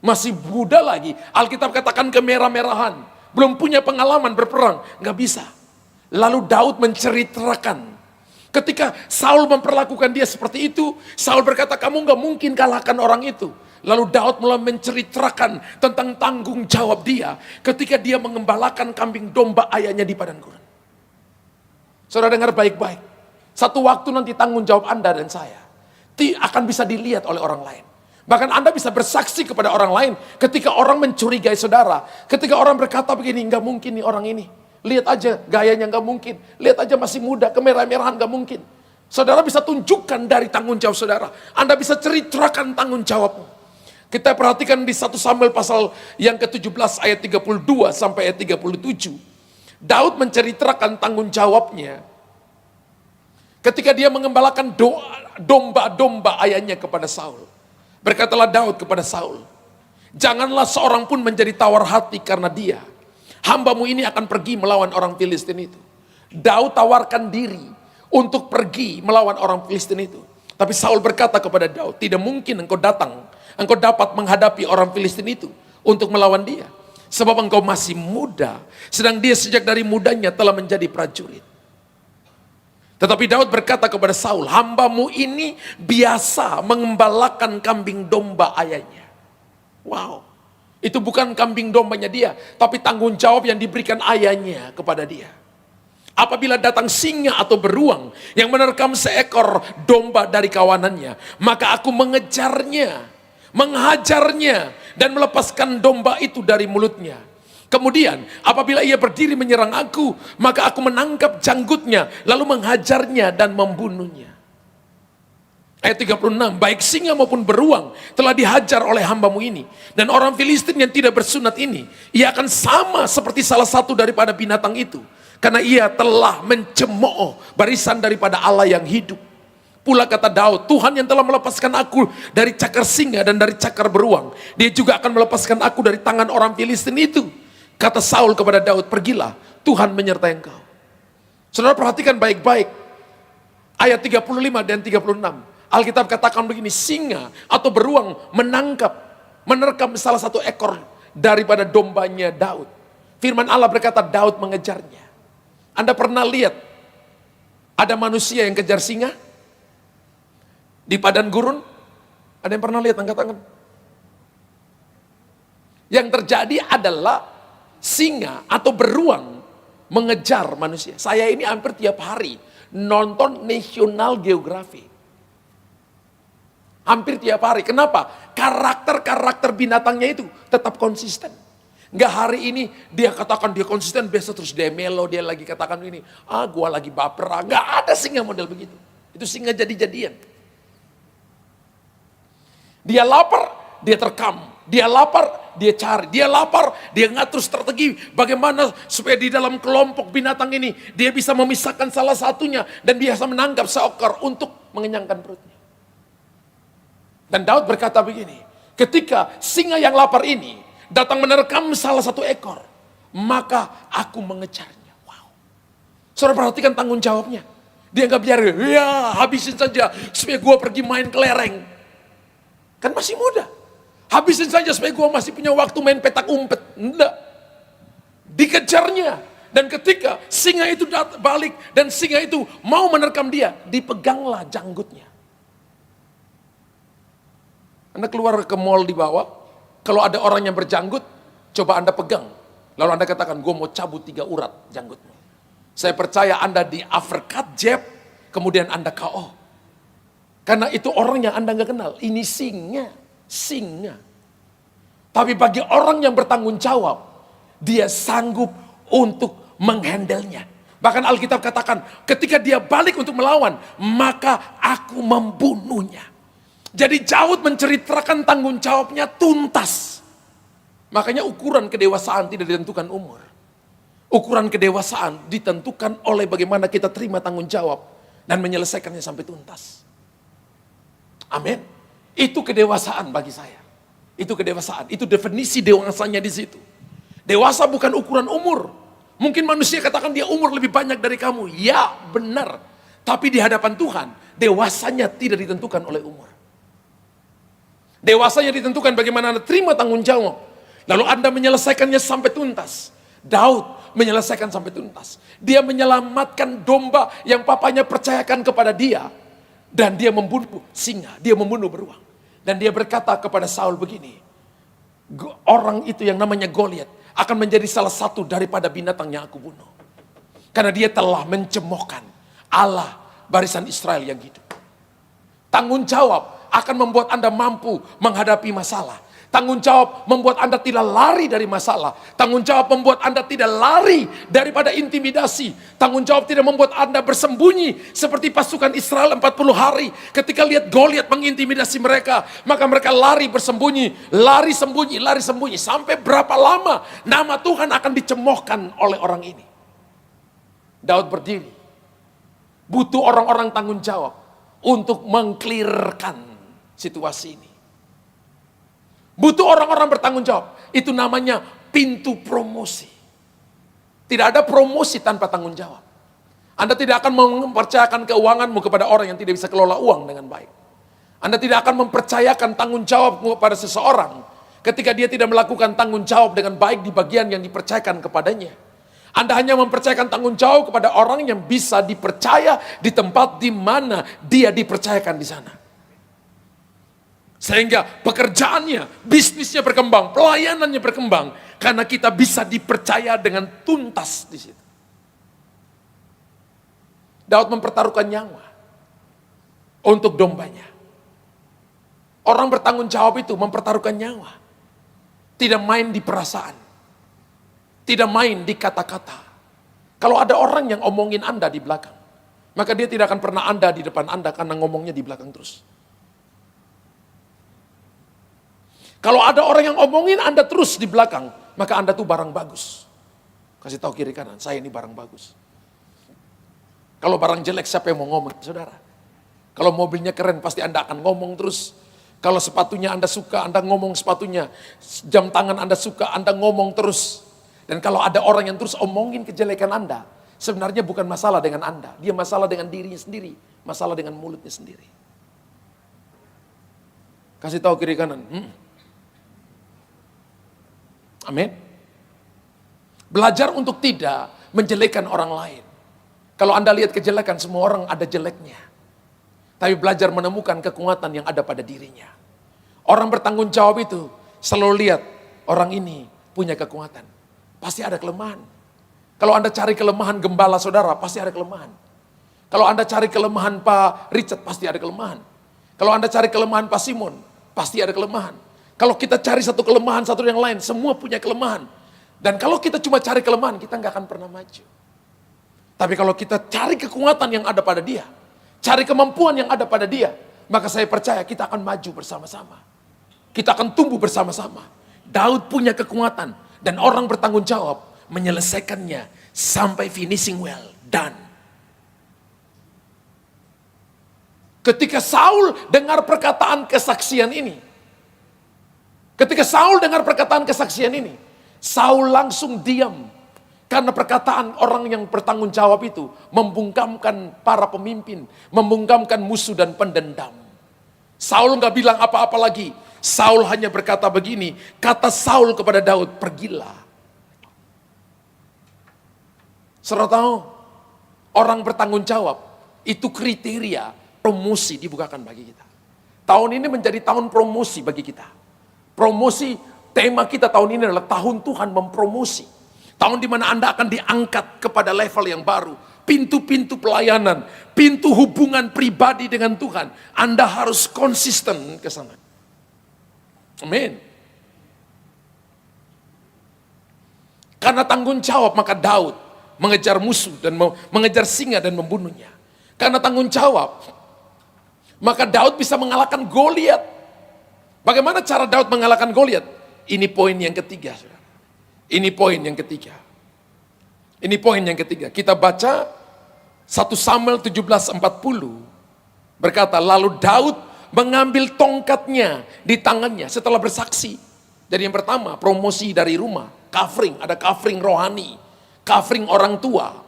Masih muda lagi. Alkitab katakan kemerah-merahan. Belum punya pengalaman berperang. Nggak bisa. Lalu Daud menceritakan. Ketika Saul memperlakukan dia seperti itu, Saul berkata, kamu nggak mungkin kalahkan orang itu. Lalu Daud mulai menceritakan tentang tanggung jawab dia ketika dia mengembalakan kambing domba ayahnya di padang gurun. Saudara dengar baik-baik. Satu waktu nanti tanggung jawab Anda dan saya akan bisa dilihat oleh orang lain. Bahkan Anda bisa bersaksi kepada orang lain ketika orang mencurigai saudara. Ketika orang berkata begini, nggak mungkin nih orang ini. Lihat aja gayanya nggak mungkin. Lihat aja masih muda, kemerah-merahan nggak mungkin. Saudara bisa tunjukkan dari tanggung jawab saudara. Anda bisa ceritakan tanggung jawabmu. Kita perhatikan di 1 Samuel pasal yang ke-17 ayat 32 sampai ayat 37. Daud menceritakan tanggung jawabnya ketika dia mengembalakan domba-domba ayahnya kepada Saul. Berkatalah Daud kepada Saul, janganlah seorang pun menjadi tawar hati karena dia. Hambamu ini akan pergi melawan orang Filistin itu. Daud tawarkan diri untuk pergi melawan orang Filistin itu. Tapi Saul berkata kepada Daud, tidak mungkin engkau datang, engkau dapat menghadapi orang Filistin itu untuk melawan dia. Sebab engkau masih muda, sedang dia sejak dari mudanya telah menjadi prajurit. Tetapi Daud berkata kepada Saul, hambamu ini biasa mengembalakan kambing domba ayahnya. Wow. Itu bukan kambing dombanya dia, tapi tanggung jawab yang diberikan ayahnya kepada dia. Apabila datang singa atau beruang yang menerkam seekor domba dari kawanannya, maka aku mengejarnya, menghajarnya, dan melepaskan domba itu dari mulutnya. Kemudian apabila ia berdiri menyerang aku, maka aku menangkap janggutnya, lalu menghajarnya dan membunuhnya. Ayat 36, baik singa maupun beruang telah dihajar oleh hambamu ini. Dan orang Filistin yang tidak bersunat ini, ia akan sama seperti salah satu daripada binatang itu. Karena ia telah mencemooh barisan daripada Allah yang hidup. Pula kata Daud, Tuhan yang telah melepaskan aku dari cakar singa dan dari cakar beruang, dia juga akan melepaskan aku dari tangan orang Filistin itu. Kata Saul kepada Daud, pergilah, Tuhan menyertai engkau. Saudara perhatikan baik-baik. Ayat 35 dan 36. Alkitab katakan begini, singa atau beruang menerkam salah satu ekor daripada dombanya Daud. Firman Allah berkata Daud mengejarnya. Anda pernah lihat ada manusia yang kejar singa di padang gurun? Ada yang pernah lihat? Angkat tangan. Yang terjadi adalah singa atau beruang mengejar manusia. Saya ini hampir tiap hari nonton National Geographic. Hampir tiap hari. Kenapa? Karakter-karakter binatangnya itu tetap konsisten. Enggak hari ini dia katakan dia konsisten, besok terus dia melo, dia lagi katakan ini, gua lagi baper. Enggak ada singa model begitu. Itu singa jadi-jadian. Dia lapar, dia terkam. Dia lapar, dia cari. Dia lapar, dia ngatur strategi bagaimana supaya di dalam kelompok binatang ini dia bisa memisahkan salah satunya dan biasa menangkap seekor untuk mengenyangkan perutnya. Dan Daud berkata begini, ketika singa yang lapar ini datang menerkam salah satu ekor, maka aku mengejarnya. Wow. Saudara perhatikan tanggung jawabnya. Dia nggak biarin, ya habisin saja supaya gue pergi main kelereng. Kan masih muda. Habisin saja supaya gue masih punya waktu main petak umpet. Enggak. Dikejarnya. Dan ketika singa itu balik dan singa itu mau menerkam dia, dipeganglah janggutnya. Anda keluar ke mall di bawah, kalau ada orang yang berjanggut, coba Anda pegang. Lalu Anda katakan, gue mau cabut 3 urat janggutmu. Saya percaya Anda di uppercut jab, kemudian Anda KO. Karena itu orang yang Anda gak kenal, ini singa. Tapi bagi orang yang bertanggung jawab, dia sanggup untuk menghandlenya. Bahkan Alkitab katakan, ketika dia balik untuk melawan, maka aku membunuhnya. Jadi Daud menceritakan tanggung jawabnya tuntas. Makanya ukuran kedewasaan tidak ditentukan umur. Ukuran kedewasaan ditentukan oleh bagaimana kita terima tanggung jawab dan menyelesaikannya sampai tuntas. Amin. Itu kedewasaan bagi saya. Itu kedewasaan. Itu definisi dewasanya di situ. Dewasa bukan ukuran umur. Mungkin manusia katakan dia umur lebih banyak dari kamu. Ya, benar. Tapi di hadapan Tuhan, dewasanya tidak ditentukan oleh umur. Dewasanya ditentukan bagaimana Anda terima tanggung jawab. Lalu Anda menyelesaikannya sampai tuntas. Daud menyelesaikan sampai tuntas. Dia menyelamatkan domba yang papanya percayakan kepada dia. Dan dia membunuh singa, dia membunuh beruang. Dan dia berkata kepada Saul begini, orang itu yang namanya Goliat akan menjadi salah satu daripada binatang yang aku bunuh. Karena dia telah mencemoohkan Allah barisan Israel yang hidup. Tanggung jawab akan membuat Anda mampu menghadapi masalah. Tanggung jawab membuat Anda tidak lari dari masalah. Tanggung jawab membuat Anda tidak lari daripada intimidasi. Tanggung jawab tidak membuat Anda bersembunyi seperti pasukan Israel 40 hari. Ketika lihat Goliat mengintimidasi mereka, maka mereka lari bersembunyi, lari sembunyi. Sampai berapa lama nama Tuhan akan dicemoohkan oleh orang ini. Daud berdiri. Butuh orang-orang tanggung jawab untuk mengklirkan situasi ini. Butuh orang-orang bertanggung jawab. Itu namanya pintu promosi. Tidak ada promosi tanpa tanggung jawab. Anda tidak akan mempercayakan keuanganmu kepada orang yang tidak bisa kelola uang dengan baik. Anda tidak akan mempercayakan tanggung jawab kepada seseorang ketika dia tidak melakukan tanggung jawab dengan baik di bagian yang dipercayakan kepadanya. Anda hanya mempercayakan tanggung jawab kepada orang yang bisa dipercaya di tempat di mana dia dipercayakan di sana. Sehingga pekerjaannya, bisnisnya berkembang, pelayanannya berkembang. Karena kita bisa dipercaya dengan tuntas di situ. Daud mempertaruhkan nyawa untuk dombanya. Orang bertanggung jawab itu mempertaruhkan nyawa. Tidak main di perasaan. Tidak main di kata-kata. Kalau ada orang yang omongin Anda di belakang, maka dia tidak akan pernah Anda di depan Anda karena ngomongnya di belakang terus. Kalau ada orang yang omongin Anda terus di belakang, maka Anda tuh barang bagus. Kasih tahu kiri kanan, saya ini barang bagus. Kalau barang jelek, siapa yang mau ngomong, saudara? Kalau mobilnya keren, pasti Anda akan ngomong terus. Kalau sepatunya Anda suka, Anda ngomong sepatunya. Jam tangan Anda suka, Anda ngomong terus. Dan kalau ada orang yang terus omongin kejelekan Anda, sebenarnya bukan masalah dengan Anda. Dia masalah dengan dirinya sendiri. Masalah dengan mulutnya sendiri. Kasih tahu kiri kanan. Amin. Belajar untuk tidak menjelekan orang lain. Kalau Anda lihat kejelekan, semua orang ada jeleknya. Tapi belajar menemukan kekuatan yang ada pada dirinya. Orang bertanggung jawab itu selalu lihat orang ini punya kekuatan. Pasti ada kelemahan. Kalau Anda cari kelemahan gembala saudara, pasti ada kelemahan. Kalau Anda cari kelemahan Pak Richard, pasti ada kelemahan. Kalau Anda cari kelemahan Pak Simon, pasti ada kelemahan. Kalau kita cari satu kelemahan, satu yang lain, semua punya kelemahan. Dan kalau kita cuma cari kelemahan, kita nggak akan pernah maju. Tapi kalau kita cari kekuatan yang ada pada dia, cari kemampuan yang ada pada dia, maka saya percaya kita akan maju bersama-sama. Kita akan tumbuh bersama-sama. Daud punya kekuatan, dan orang bertanggung jawab menyelesaikannya sampai finishing well, done. Ketika Saul dengar perkataan kesaksian ini, Saul langsung diam. Karena perkataan orang yang bertanggung jawab itu membungkamkan para pemimpin, membungkamkan musuh dan pendendam. Saul nggak bilang apa-apa lagi. Saul hanya berkata begini, kata Saul kepada Daud, pergilah. Saudara tahu, orang bertanggung jawab itu kriteria promosi dibukakan bagi kita. Tahun ini menjadi tahun promosi bagi kita. Promosi, tema kita tahun ini adalah tahun Tuhan mempromosi. Tahun di mana Anda akan diangkat kepada level yang baru. Pintu-pintu pelayanan, pintu hubungan pribadi dengan Tuhan. Anda harus konsisten ke sana. Amin. Karena tanggung jawab maka Daud mengejar musuh dan mengejar singa dan membunuhnya. Karena tanggung jawab, maka Daud bisa mengalahkan Goliat. Bagaimana cara Daud mengalahkan Goliat? Ini poin yang ketiga, saudara. Ini poin yang ketiga. Ini poin yang ketiga. Kita baca 1 Samuel 17:40 berkata, lalu Daud mengambil tongkatnya di tangannya setelah bersaksi. Jadi yang pertama, promosi dari rumah, covering, ada covering rohani, covering orang tua.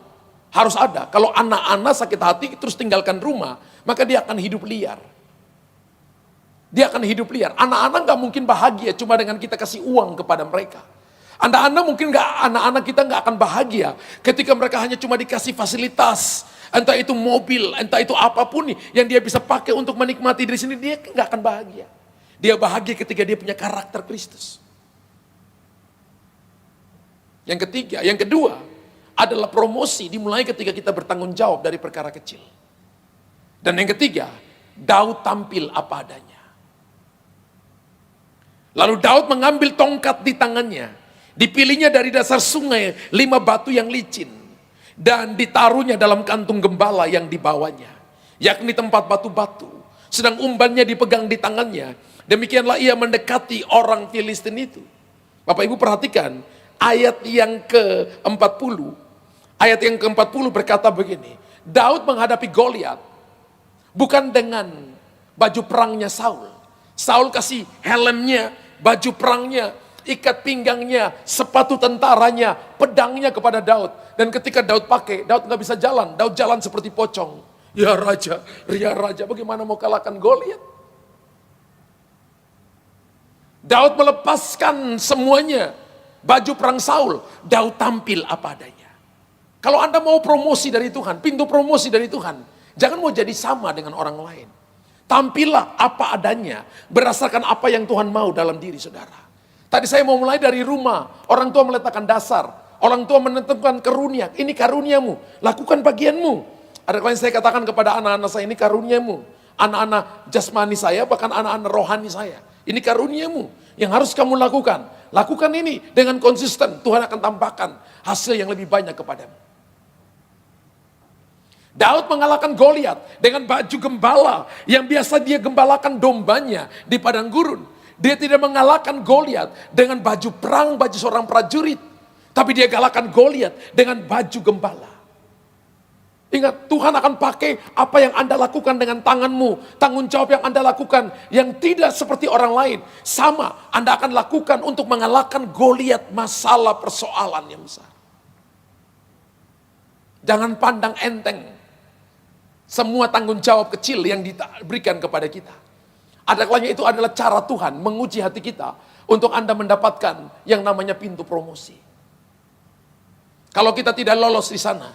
Harus ada. Kalau anak-anak sakit hati terus tinggalkan rumah, maka dia akan hidup liar. Dia akan hidup liar. Anak-anak gak mungkin bahagia cuma dengan kita kasih uang kepada mereka. Anak-anak kita gak akan bahagia ketika mereka hanya cuma dikasih fasilitas. Entah itu mobil, entah itu apapun yang dia bisa pakai untuk menikmati diri sendiri, dia gak akan bahagia. Dia bahagia ketika dia punya karakter Kristus. Yang ketiga, yang kedua adalah promosi dimulai ketika kita bertanggung jawab dari perkara kecil. Dan yang ketiga, Daud tampil apa adanya. Lalu Daud mengambil tongkat di tangannya. Dipilihnya dari dasar sungai 5 batu yang licin. Dan ditaruhnya dalam kantung gembala yang dibawanya. Yakni tempat batu-batu. Sedang umbannya dipegang di tangannya. Demikianlah ia mendekati orang Filistin itu. Bapak Ibu perhatikan ayat yang ke-40. Ayat yang ke-40 berkata begini. Daud menghadapi Goliat bukan dengan baju perangnya Saul. Saul kasih helmnya, baju perangnya, ikat pinggangnya, sepatu tentaranya, pedangnya kepada Daud. Dan ketika Daud pakai, Daud gak bisa jalan. Daud jalan seperti pocong. Ya raja, bagaimana mau kalahkan Goliat? Daud melepaskan semuanya. Baju perang Saul, Daud tampil apa adanya. Kalau Anda mau promosi dari Tuhan, pintu promosi dari Tuhan, jangan mau jadi sama dengan orang lain. Tampillah apa adanya, berdasarkan apa yang Tuhan mau dalam diri saudara. Tadi saya mau mulai dari rumah, orang tua meletakkan dasar, orang tua menentukan karunia, ini karuniamu, lakukan bagianmu. Ada kali saya katakan kepada anak-anak saya, ini karuniamu. Anak-anak jasmani saya, bahkan anak-anak rohani saya. Ini karuniamu yang harus kamu lakukan. Lakukan ini dengan konsisten, Tuhan akan tambahkan hasil yang lebih banyak kepadamu. Daud mengalahkan Goliat dengan baju gembala yang biasa dia gembalakan dombanya di padang gurun. Dia tidak mengalahkan Goliat dengan baju perang, baju seorang prajurit. Tapi dia galakkan Goliat dengan baju gembala. Ingat, Tuhan akan pakai apa yang Anda lakukan dengan tanganmu. Tanggung jawab yang Anda lakukan yang tidak seperti orang lain. Sama, Anda akan lakukan untuk mengalahkan Goliat, masalah persoalan yang besar. Jangan pandang enteng semua tanggung jawab kecil yang diberikan kepada kita. Ada kalanya itu adalah cara Tuhan menguji hati kita untuk Anda mendapatkan yang namanya pintu promosi. Kalau kita tidak lolos di sana,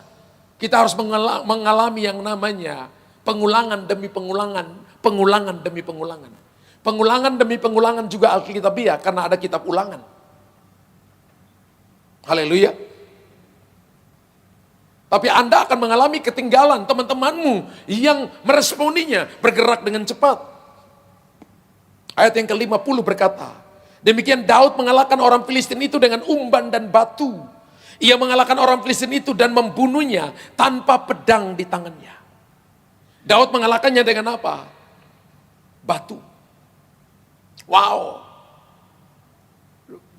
kita harus mengalami yang namanya pengulangan demi pengulangan, pengulangan demi pengulangan. Pengulangan demi pengulangan juga Alkitabiah karena ada kitab ulangan. Haleluya. Tapi Anda akan mengalami ketinggalan teman-temanmu yang meresponinya bergerak dengan cepat. Ayat yang ke-50 berkata, demikian Daud mengalahkan orang Filistin itu dengan umban dan batu. Ia mengalahkan orang Filistin itu dan membunuhnya tanpa pedang di tangannya. Daud mengalahkannya dengan apa? Batu. Wow.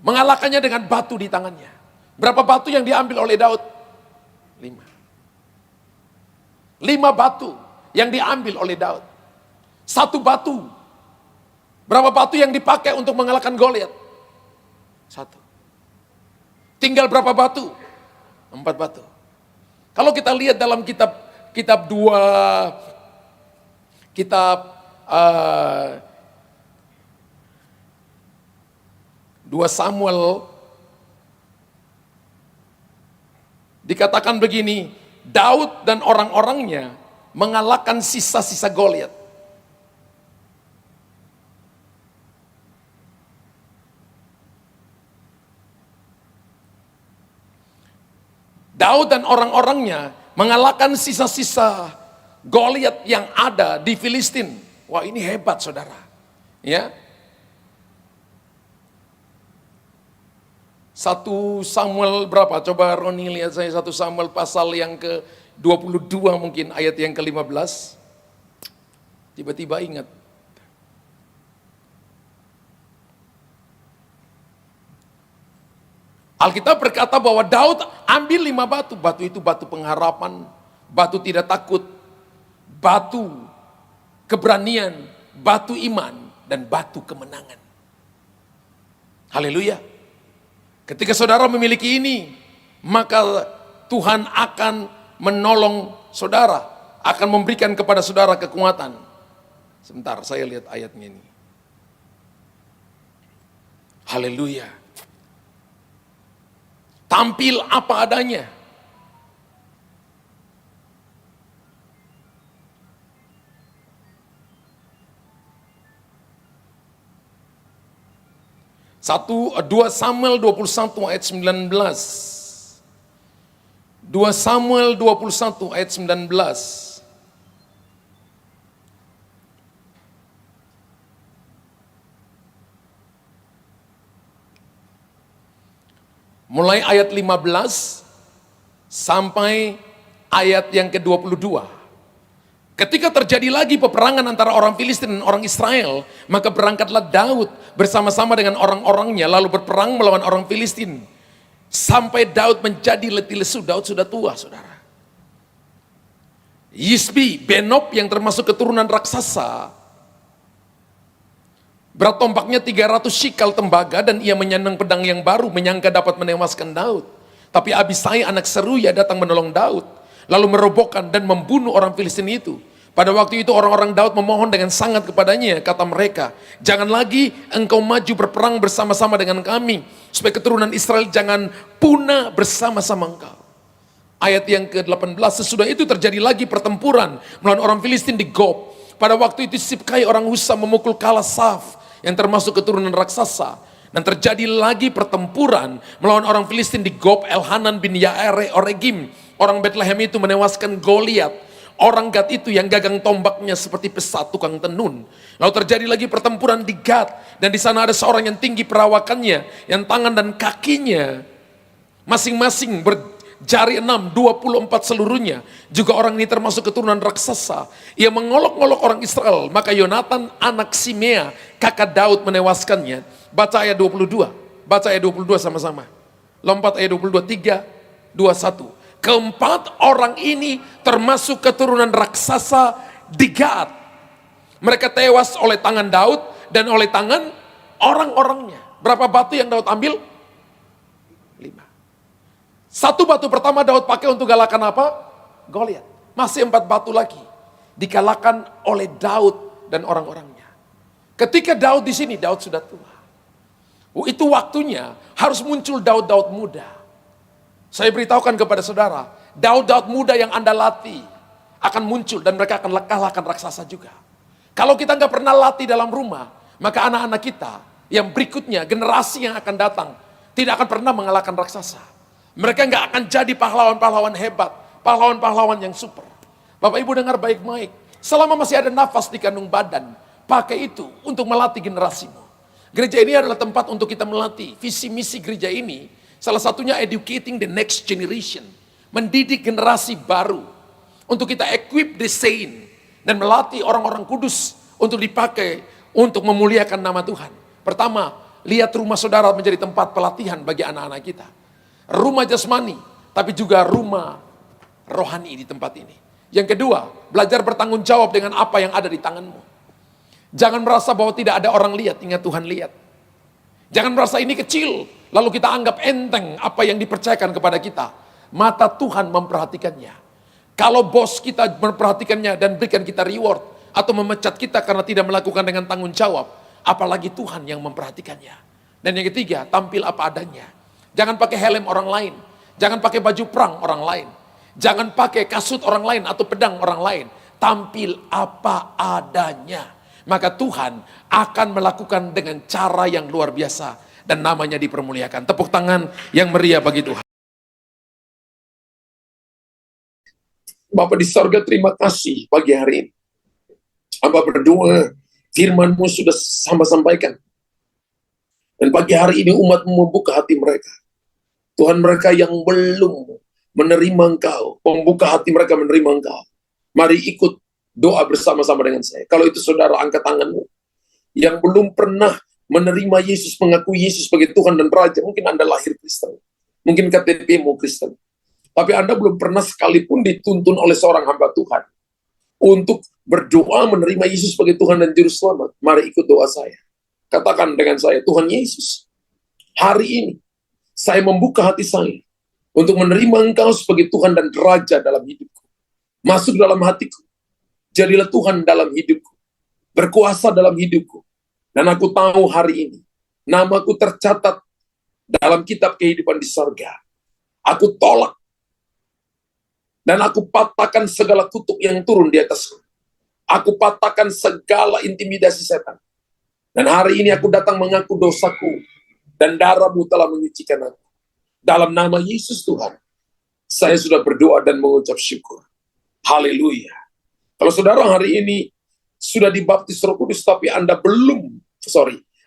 Mengalahkannya dengan batu di tangannya. Berapa batu yang diambil oleh Daud? 5 batu yang diambil oleh Daud. 1 batu. Berapa batu yang dipakai untuk mengalahkan Goliat? 1. Tinggal berapa batu? 4 batu. Kalau kita lihat dalam kitab 2 Samuel Dikatakan begini, Daud dan orang-orangnya mengalahkan sisa-sisa Goliat. Daud dan orang-orangnya mengalahkan sisa-sisa Goliat yang ada di Filistin. Wah, ini hebat, saudara. Ya. 1 Samuel berapa? Coba Roni lihat saya 1 Samuel pasal yang ke-22 mungkin ayat yang ke-15. Tiba-tiba ingat. Alkitab berkata bahwa Daud ambil 5 batu. Batu itu batu pengharapan, batu tidak takut, batu keberanian, batu iman, dan batu kemenangan. Haleluya. Ketika saudara memiliki ini, maka Tuhan akan menolong saudara, akan memberikan kepada saudara kekuatan. Sebentar, saya lihat ayatnya ini. Haleluya. Tampil apa adanya. Dua Samuel 21 ayat 19. 2 Samuel 21 ayat 19. Mulai ayat 15 sampai ayat yang ke-22. Ketika terjadi lagi peperangan antara orang Filistin dan orang Israel, maka berangkatlah Daud bersama-sama dengan orang-orangnya lalu berperang melawan orang Filistin. Sampai Daud menjadi letih lesu. Daud sudah tua, saudara. Yisbi, Benob yang termasuk keturunan raksasa, berat tombaknya 300 shikal tembaga dan ia menyandang pedang yang baru, menyangka dapat menewaskan Daud. Tapi Abisai anak Seruya datang menolong Daud, lalu merobohkan dan membunuh orang Filistin itu. Pada waktu itu orang-orang Daud memohon dengan sangat kepadanya, kata mereka, jangan lagi engkau maju berperang bersama-sama dengan kami, supaya keturunan Israel jangan punah bersama-sama engkau. Ayat yang ke-18, sesudah itu terjadi lagi pertempuran melawan orang Filistin di Gob. Pada waktu itu Sibkai orang Husa memukul Kalasaf, yang termasuk keturunan raksasa. Dan terjadi lagi pertempuran melawan orang Filistin di Gob. Elhanan bin Yaere Oregim, orang Bethlehem itu menewaskan Goliat, orang Gad itu yang gagang tombaknya seperti pesat tukang tenun. Lalu terjadi lagi pertempuran di Gad, dan di sana ada seorang yang tinggi perawakannya, yang tangan dan kakinya masing-masing berjari 6, 24 seluruhnya. Juga orang ini termasuk keturunan raksasa. Ia mengolok-olok orang Israel, maka Yonatan anak Simea, kakak Daud menewaskannya. Baca ayat 22, baca ayat 22 sama-sama. Lompat ayat 22, 3, 2, 1. Keempat orang ini termasuk keturunan raksasa di Gad. Mereka tewas oleh tangan Daud dan oleh tangan orang-orangnya. Berapa batu yang Daud ambil? 5. 1 batu pertama Daud pakai untuk galakkan apa? Goliat. Masih 4 batu lagi dikalahkan oleh Daud dan orang-orangnya. Ketika Daud di sini, Daud sudah tua. Itu waktunya harus muncul Daud-Daud muda. Saya beritahukan kepada saudara, Daud-Daud muda yang Anda latih akan muncul dan mereka akan kalahkan raksasa juga. Kalau kita nggak pernah latih dalam rumah, maka anak-anak kita yang berikutnya, generasi yang akan datang, tidak akan pernah mengalahkan raksasa. Mereka nggak akan jadi pahlawan-pahlawan hebat, pahlawan-pahlawan yang super. Bapak Ibu dengar baik-baik, selama masih ada nafas di kandung badan, pakai itu untuk melatih generasimu. Gereja ini adalah tempat untuk kita melatih. Visi misi gereja ini, salah satunya educating the next generation. Mendidik generasi baru. Untuk kita equip the saint. Dan melatih orang-orang kudus untuk dipakai untuk memuliakan nama Tuhan. Pertama, lihat rumah saudara menjadi tempat pelatihan bagi anak-anak kita. Rumah jasmani, tapi juga rumah rohani di tempat ini. Yang kedua, belajar bertanggung jawab dengan apa yang ada di tanganmu. Jangan merasa bahwa tidak ada orang lihat, ingat Tuhan lihat. Jangan merasa ini kecil, lalu kita anggap enteng apa yang dipercayakan kepada kita. Mata Tuhan memperhatikannya. Kalau bos kita memperhatikannya dan berikan kita reward, atau memecat kita karena tidak melakukan dengan tanggung jawab, apalagi Tuhan yang memperhatikannya. Dan yang ketiga, tampil apa adanya. Jangan pakai helm orang lain. Jangan pakai baju perang orang lain. Jangan pakai kasut orang lain atau pedang orang lain. Tampil apa adanya. Maka Tuhan akan melakukan dengan cara yang luar biasa. Dan namanya dipermuliakan. Tepuk tangan yang meriah bagi Tuhan. Bapa di sorga, terima kasih pagi hari ini. Hamba berdoa, firman-Mu sudah hamba sampaikan. Dan pagi hari ini umat-Mu membuka hati mereka. Tuhan, mereka yang belum menerima Engkau, membuka hati mereka menerima Engkau. Mari ikut doa bersama-sama dengan saya. Kalau itu saudara, angkat tanganmu. Yang belum pernah menerima Yesus, mengakui Yesus sebagai Tuhan dan Raja. Mungkin Anda lahir Kristen. Mungkin KTP-mu Kristen. Tapi Anda belum pernah sekalipun dituntun oleh seorang hamba Tuhan untuk berdoa menerima Yesus sebagai Tuhan dan Juru Selamat. Mari ikut doa saya. Katakan dengan saya, Tuhan Yesus, hari ini saya membuka hati saya untuk menerima Engkau sebagai Tuhan dan Raja dalam hidupku. Masuk dalam hatiku. Jadilah Tuhan dalam hidupku. Berkuasa dalam hidupku. Dan aku tahu hari ini, namaku tercatat dalam kitab kehidupan di sorga. Aku tolak dan aku patahkan segala kutuk yang turun di atasku. Aku patahkan segala intimidasi setan. Dan hari ini aku datang mengaku dosaku. Dan darah-Mu telah menyucikan aku. Dalam nama Yesus Tuhan, saya sudah berdoa dan mengucap syukur. Haleluya. Kalau saudara hari ini sudah dibaptis Roh Kudus, tapi Anda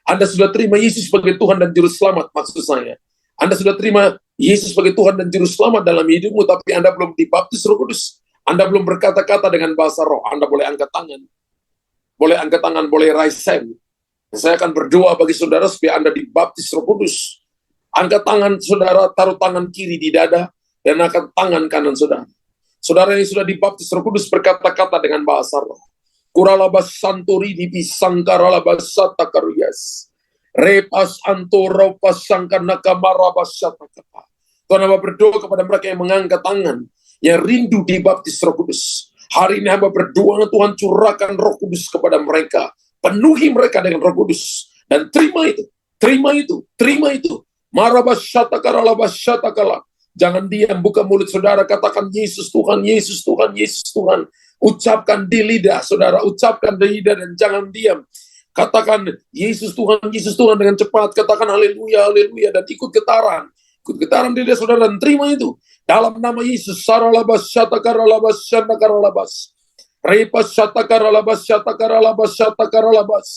Anda sudah terima Yesus sebagai Tuhan dan Juru Selamat, maksud saya. Anda sudah terima Yesus sebagai Tuhan dan Juru Selamat dalam hidupmu, tapi Anda belum dibaptis Roh Kudus. Anda belum berkata-kata dengan bahasa roh. Anda boleh angkat tangan. Boleh angkat tangan, boleh raise hand. Saya akan berdoa bagi saudara supaya Anda dibaptis Roh Kudus. Angkat tangan saudara, taruh tangan kiri di dada, dan angkat tangan kanan saudara. Saudara yang sudah dibaptis Roh Kudus berkata-kata dengan bahasa roh. Kuralabas santuri di pisangkaralabas satakaruyas. Repas antoropas sangkanaka marabas satakapa. Tuhan, hamba berdoa kepada mereka yang mengangkat tangan, yang rindu dibaptis Roh Kudus. Hari ini hamba berdoa, Tuhan curahkan Roh Kudus kepada mereka. Penuhi mereka dengan Roh Kudus. Dan terima itu, terima itu, terima itu. Marabas satakaralabas satakala. Jangan diam, buka mulut saudara, katakan Yesus Tuhan, Yesus Tuhan, Yesus Tuhan. Ucapkan di lidah, saudara, ucapkan di lidah dan jangan diam. Katakan Yesus Tuhan dengan cepat. Katakan haleluya, haleluya, dan ikut getaran. Ikut getaran di lidah saudara dan terima itu. Dalam nama Yesus, saralabas, syatakaralabas, syatakaralabas. Repas, syatakaralabas, syatakaralabas, syatakaralabas.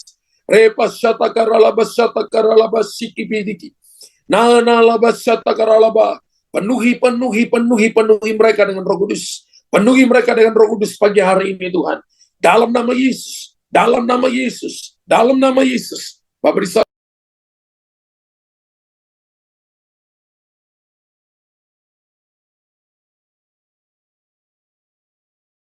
Repas, syatakaralabas, syatakaralabas, sikibidiki. Nanalabas, syatakaralabas. Penuhi mereka dengan Roh Kudus. Penuhi mereka dengan Roh Kudus pagi hari ini Tuhan. Dalam nama Yesus. Dalam nama Yesus. Dalam nama Yesus. Bapak